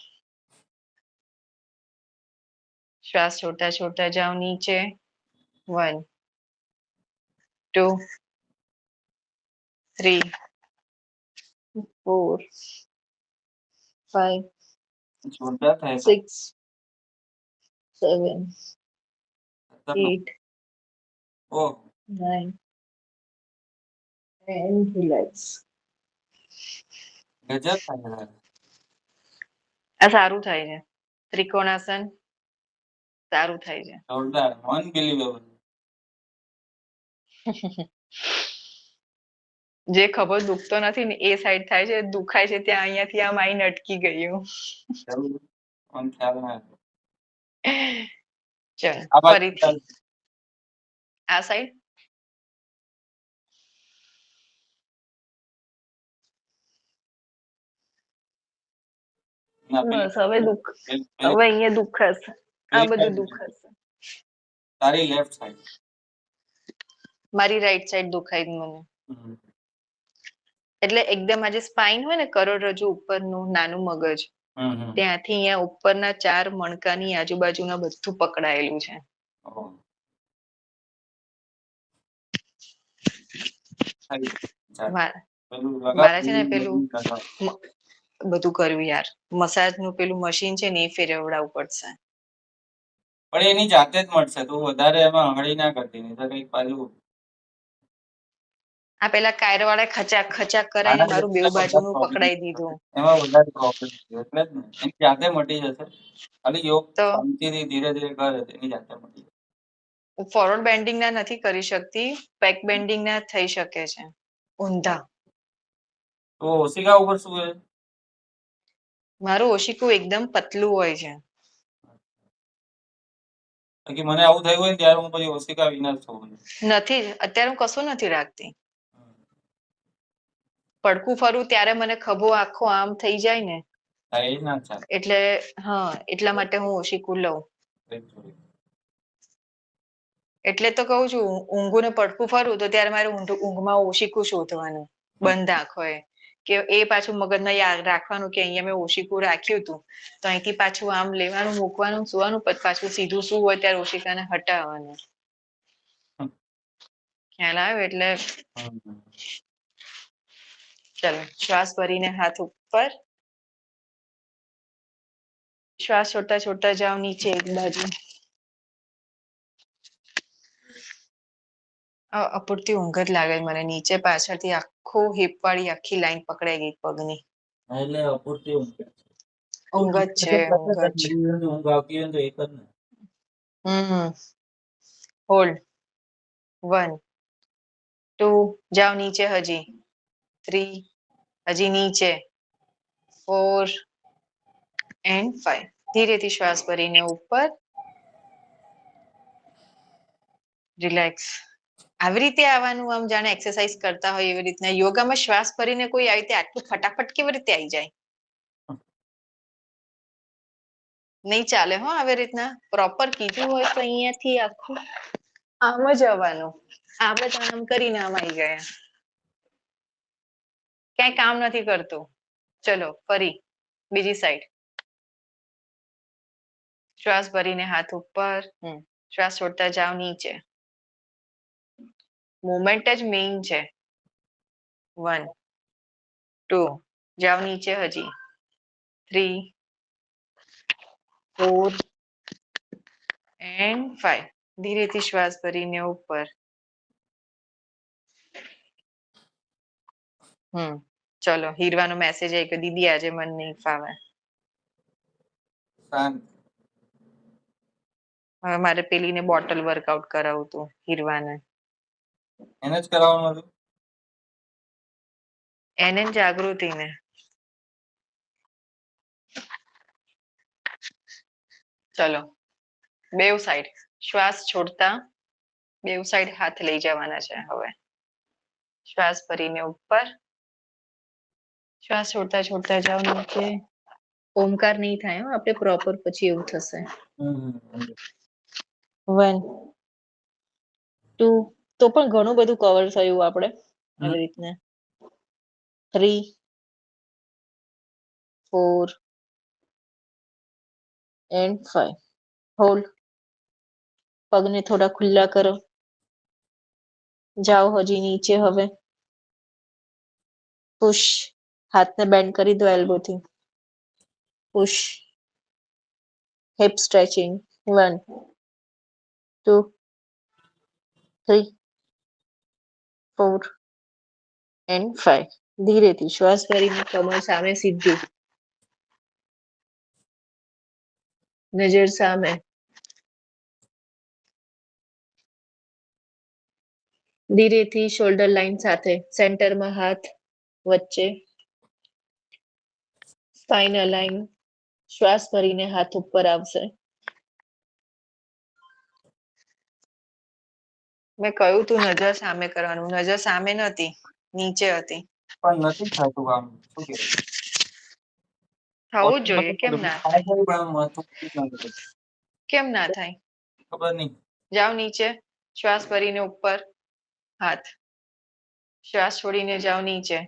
શ્વાસ છોડતા છોડતા જાઓ નીચે. 1 2 3 4 5 જોરદાર થાય 6 7 8 ઓહ 9 and relax. ગજબ થાય. આ સારું થાય છે. ત્રિકોણાસન સારું થાય છે. જોરદાર, અનબિલીવેબલ. જે ખબર દુખતો નથી ને એ સાઈડ થાય છે, દુખાય છે ત્યાં અહીંયાથી આમ આઈને અટકી ગયું. આમ ખ્યાલ ના આવ્યો. ચલ આ બાજુ ફરીથી આ સાઈડ. ના, બસ હવે દુખ પેલી- હવે અહીંયા દુખાશે. આ પેલી બધું side. દુખાશે. તારી લેફ્ટ સાઈડ. મારી રાઈટ સાઈડ દુખાય છે મને. એટલે એકદમ આ જે સ્પાઇન હોય ને કરોડરજ્જુ ઉપરનું નાનું મગજ ત્યાંથી અહીંયા ઉપરના 4 મણકાની આજુબાજુના બધું પકડાયેલું છે. મારા છે ને પેલું બધું કર્યું યાર. મસાજ નું પેલું મશીન છે ને એ ફેરવડાવવું પડશે. પણ એની જાતે જ મળશે, તું વધારે એમાં હળી ના કરતી, નહીં તો કઈક પાછું. આ પેલા કાયર વાળા ખચાક ખચાક કરે ને મારું બેઉ બાજુનું પકડાઈ દીધું. એમાં વધારે પ્રોબ્લેમ છે એટલે જ ને. એની જાતે મટી જશે. ખાલી યોગ તો શાંતિથી ધીરે ધીરે કરે તો એની જાતે મટી જશે. ફોરવર્ડ બેન્ડિંગ ના નથી કરી શકતી, બેક બેન્ડિંગ ના થઈ શકે છે. ઊંધા. તો ઓશિકા ઉપર શું છે? મારું ઓશિકું એકદમ પતલું હોય છે. બાકી મને આવું થયું હોય ને ત્યારે હું પછી ઓશિકા વિના જ છું. નથી અત્યારે હું કશું નથી રાખતી. પડકું ફરું ત્યારે મને ખભો આખો આમ થઈ જાય ને હા, એ ના ચાલે. એટલે હા એટલા માટે હું ઓશિકું લઉં. એટલે તો કહું છું ઊંઘું ને પડકું ફરું તો ત્યારે મારે ઊંઘમાં ઓશિકું શોધવાનું બંધ આંખોએ કે એ પાછું મગજમાં યાદ રાખવાનું કે અહીંયા મેં ઓશિકું રાખ્યું હતું તો અહીંથી પાછું આમ લેવાનું મૂકવાનું સુવાનું પછી પાછું સીધું શું હોય ત્યારે ઓશિકાને હટાવવાનું. ખ્યાલ આવ્યો? એટલે ચલો શ્વાસ ભરીને હાથ ઉપર. શ્વાસ છોડતા છોડતા જાઓ નીચે એક બાજુ. અપૂરતી ઊંઘ જ લાગે મને. નીચે પાછળથી આખું હિપ વાળી આખી લાઈન પકડાઈ ગઈ પગની. એટલે અપૂરતી ઊંઘ ઊંઘ જ છે, ઊંઘ જ. ઊંઘ આવતી હોય તો એક જ ને. હોલ્ડ. 1 2 જાઓ નીચે હજી. 3 હજી નીચે. 4 and 5. ધીરેથી શ્વાસ ભરીને ઉપર. રિલેક્સ. આવી રીતે આવવાનું આમ જાણે એક્સરસાઇઝ કરતા હોય એવી રીતના. યોગામાં શ્વાસ ભરીને કોઈ આવી રીતે આટલું ફટાફટ કેવી રીતે આવી જાય? નહીં ચાલે હો આવી રીતના. પ્રોપર કીધું હોય તો અહીંયાથી આખું આમ જ આવવાનું. આપણે તો આમ કરીને આમ આવી ગયા. ક્યાંય કામ નથી કરતું. ચલો ફરી બીજી સાઈડ. શ્વાસ ભરીને હાથ ઉપર. શ્વાસ છોડતા જાઓ નીચે. મુવમેન્ટ જ મેઇન છે. 1 2 જાઓ નીચે હજી. 3 4 and 5 ધીરેથી શ્વાસ ભરીને ઉપર. ચલો હીરવાનો મેસેજ આવી કે દીદી આજે મન નહીં ફાવે. શાંત. હવે મારે પેલીને બોટલ વર્કઆઉટ કરાવવું હતું હીરવાને. એને જ કરાવવાનું હતું. એને જ જાગૃતિને. ચલો બેવ સાઈડ શ્વાસ છોડતા બેવ સાઈડ હાથ લઈ જવાના છે હવે. શ્વાસ ભરીને ઉપર. શ્વાસ છોડતા છોડતા જાઓ નીચે. ઓમકાર નહીં થાય આપણે પ્રોપર પછી એવું થશે. 1 2 તો પણ ઘણું બધું કવર થયું આપણે આવી રીતના. 3 4 and 5 હોલ્ડ. પગને થોડા ખુલ્લા કરો. જાઓ હજી નીચે હવે. પુશ. હાથને બેન્ડ કરી દો એલ્બોથી. પુશ. Hip stretching. 1 2 3 4 and 5 ધીરેથી શ્વાસ ભરીને કમર સામે સીધી. નજર સામે. ધીરેથી શોલ્ડર લાઈન સાથે સેન્ટરમાં હાથ વચ્ચે. Spine align. શ્વાસ ભરીને હાથ ઉપર આવશે. મેં કહ્યું તું નજર સામે કરવાનું. નજર સામે નહોતી, નીચે હતી. પણ નથી થતું કામ. શું કહેવું? થવું જ જોઈએ. કેમ ના થાય? કેમ ના થાય? ખબર નહીં. જાઓ નીચે. શ્વાસ ભરીને ઉપર હાથ. શ્વાસ છોડીને જાઓ નીચે.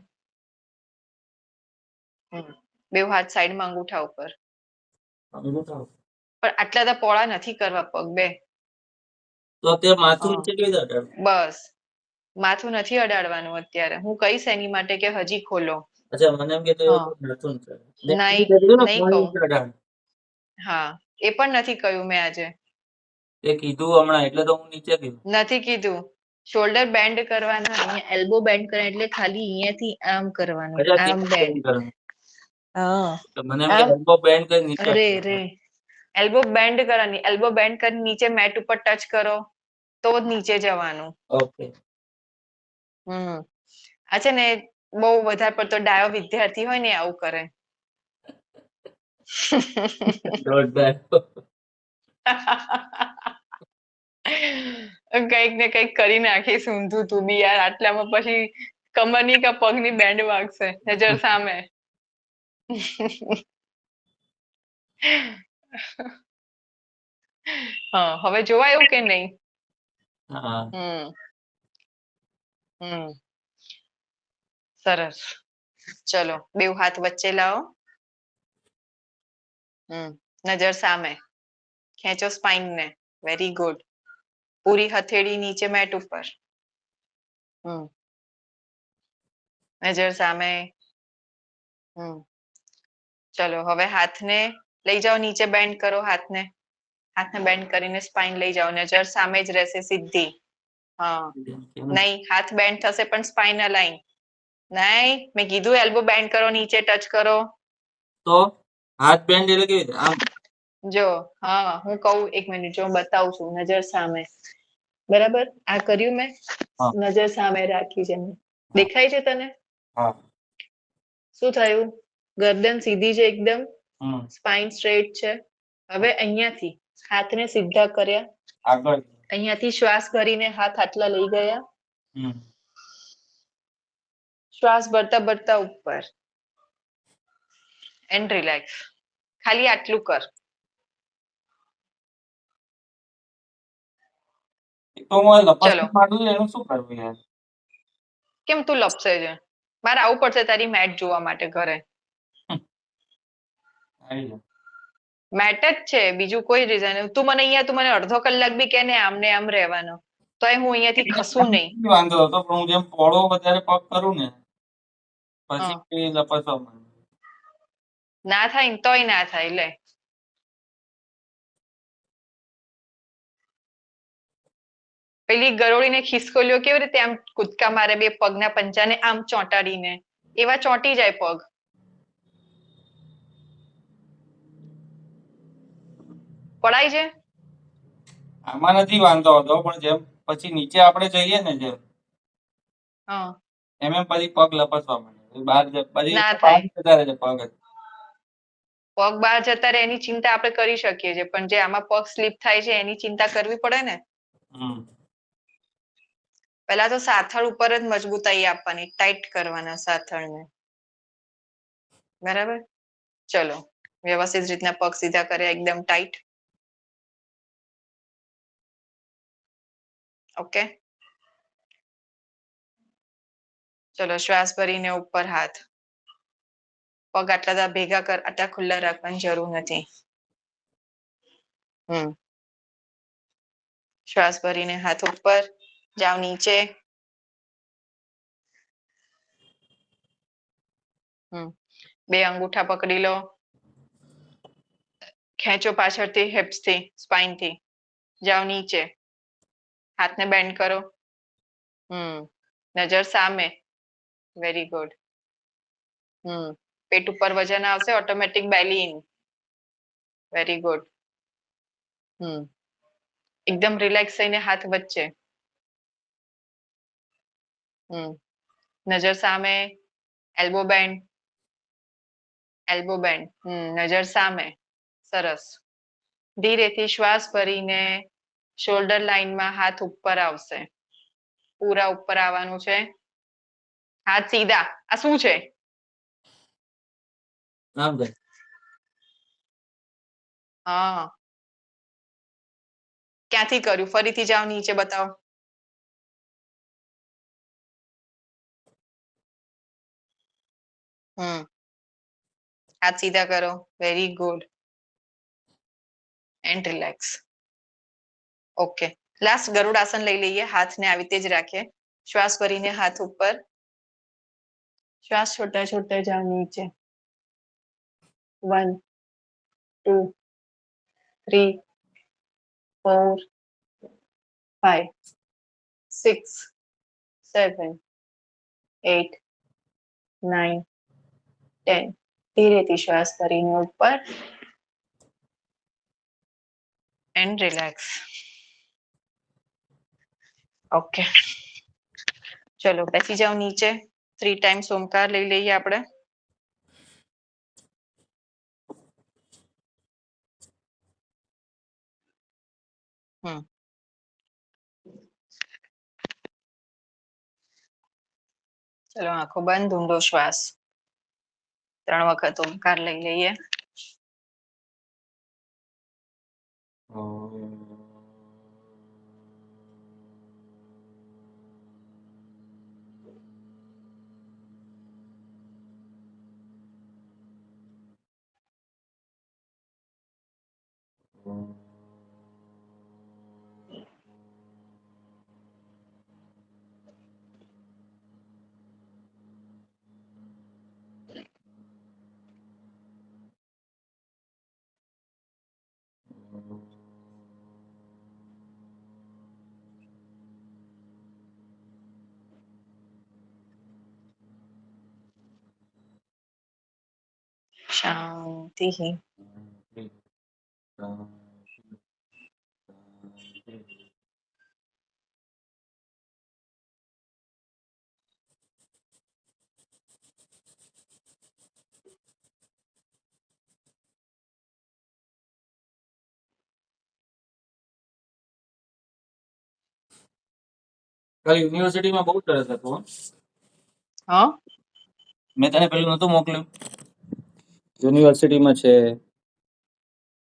બે હાથ સાઈડમાં અંગૂઠા ઉપર. પણ આટલા તો પોળા નથી કરવા પગ બે. તો અત્યારે માથું નીચે કેવી રીતે અડાડવું? બસ માથું નથી અડાડવાનું અત્યારે. હું કહીશ એની માટે કે હજી ખોલો. અચ્છા મને એમ કે માથું નીચે. નહીં હા એ પણ નથી કહ્યું મેં આજે. એ કીધું હમણાં એટલે તો હું નીચે ગયો. નથી કીધું. શોલ્ડર બેન્ડ કરવાના. અહીંયા એલ્બો બેન્ડ કરે એટલે ખાલી અહીંયાથી આમ કરવાનું. આમ બેન્ડ. હા મને એમ કે એલ્બો બેન્ડ કરી નીચે. અરે રે એલ્બો બેન્ડ કરવાની. એલ્બો બેન્ડ કરી નીચે મેટ ઉપર ટચ કરો તો જ નીચે જવાનું. ઓકે. આ છે ને બહુ વધારે પડતો ડાયો વિદ્યાર્થી હોય ને આવું કરે. કઈક ને કઈક કરી નાખીશ ઊંધું તું બી યાર. આટલામાં પછી કમરની કે પગની બેન્ડ વાગશે. નજર સામે. હા હવે જોવાયું કે નહીં? સરસ. ચલો બેવ હાથ વચ્ચે લાવો. નજર સામે. ખેંચો સ્પાઇન ને. Very good. પૂરી હથેળી નીચે મેટ ઉપર. નજર સામે. ચલો હવે હાથને લઈ જાઓ નીચે. બેન્ડ કરો હાથને. હાથને બેન્ડ કરીને સ્પાઇન લઈ જાઓ. નજર સામે જ રહેશે સીધી. હા નહીં હાથ બેન્ડ થશે પણ સ્પાઇન અલાઈન નહીં. મેં કીધું એલ્બો બેન્ડ કરો નીચે ટચ કરો. તો હાથ બેન્ડ એટલે કેવી રીતે? આમ જો હા હું કહું એક મિનિટ જો બતાવું છું. નજર સામે. બરાબર આ કર્યું મેં. નજર સામે રાખી છે. દેખાય છે તને? શું થયું? ગરદન સીધી છે એકદમ. સ્પાઇન સ્ટ્રેટ છે. હવે અહીંયાથી હાથને સીધા કર્યા. આગળ અહીંયાથી શ્વાસ ભરીને હાથ આટલા લઈ ગયા. શ્વાસ ભરતા ભરતા ઉપર. And relax. ખાલી આટલું કર. એનું શું કરવું યાર? કેમ તું લપસે છે? મારે આવવું પડશે તારી મેટ જોવા માટે ઘરે. મેટ જ છે, બીજું કોઈ રીઝન. તું મને અડધો કલાક બી કે ને આમને આમ રહેવાનો, તોય હું અહીંયાથી ખસું નહીં. નથી વાંધો હતો, પણ હું જેમ પોળો વધારે પગ કરું ને હા. પછી એ લપસવા માંડે. ના થાય ને તોય ના થાય લે. પેલી ગરોળીને ખિસકોલીઓ કેવી રીતે આમ કૂદકા મારે બે પગના પંજાને આમ ચોંટાડીને, એવા ચોંટી જાય પગ. પડાય છે. આમાં નથી વાંધો આવતો, પણ જેમ પછી નીચે આપણે જઈએ ને જેમ હા. એમ પછી પગ લપસવા માંડે, બહાર પછી ના બહાર થાય. જતા રહે છે પગ જ. પગ બહાર જતા રહે એની ચિંતા આપણે કરી શકીએ છીએ, પણ જે આમાં પગ સ્લીપ થાય છે એની ચિંતા કરવી પડે ને. હમ. પહેલા તો સાથળ ઉપર જ મજબૂતાઈ આપવાની, ટાઈટ કરવાના સાથળને. બરાબર. ચલો વ્યવસ્થિત રીતના પગ સીધા કર્યા, એકદમ ટાઈટ. ઓકે. ચલો શ્વાસ ભરીને ઉપર હાથ. પગ આટલા ભેગા કર, આટલા ખુલ્લા રાખવાની જરૂર નથી. શ્વાસ ભરીને હાથ ઉપર, જાવ નીચે. બે અંગૂઠા પકડી લો, ખેંચો પાછળથી, હિપ્સ થી, સ્પાઇન થી. જાવ નીચે, હાથને બેન્ડ કરો. નજર સામે. Very good. પેટ ઉપર વજન આવશે, automatic belly in. Very good. એકદમ રિલેક્સ થઈને હાથ વચ્ચે. નજર સામે, એલ્બો બેન્ડ. Elbow band. નજર સામે. સરસ. ધીરેથી શ્વાસ ભરીને શોલ્ડર લાઇનમાં હાથ ઉપર આવશે. પૂરા ઉપર આવવાનું છે. હાથ સીધા. આ શું છે? હા. ક્યાંથી કર્યું? ફરીથી જાઓ નીચે, બતાવો. હાથ સીધા કરો. Very good. And relax. Okay. Last ગરુડાસન લઈ લઈએ. હાથને આવી રીતે જ રાખીએ. શ્વાસ ભરીને હાથ ઉપર. શ્વાસ છોડતા છોડતા જાઓ નીચે. 1 2 3 4 5 6 7 8 9 10. ધીરેથી શ્વાસ ભરીને ઉપર એન્ડ રિલેક્સ. ઓકે. ચલો બેસી જાઓ નીચે. 3 ટાઈમ્સ ઓમકાર લઈ લઈએ આપણે. ચલો આંખો બંધ, ઊંડો શ્વાસ. 3 વખત ઓમકાર લઈ લઈએ. શાંતિ. કાલે યુનિવર્સિટીમાં બહુ સરસ હતું હો. હા. મેં તને પેલું નતું મોકલ્યું? યુનિવર્સિટીમાં છે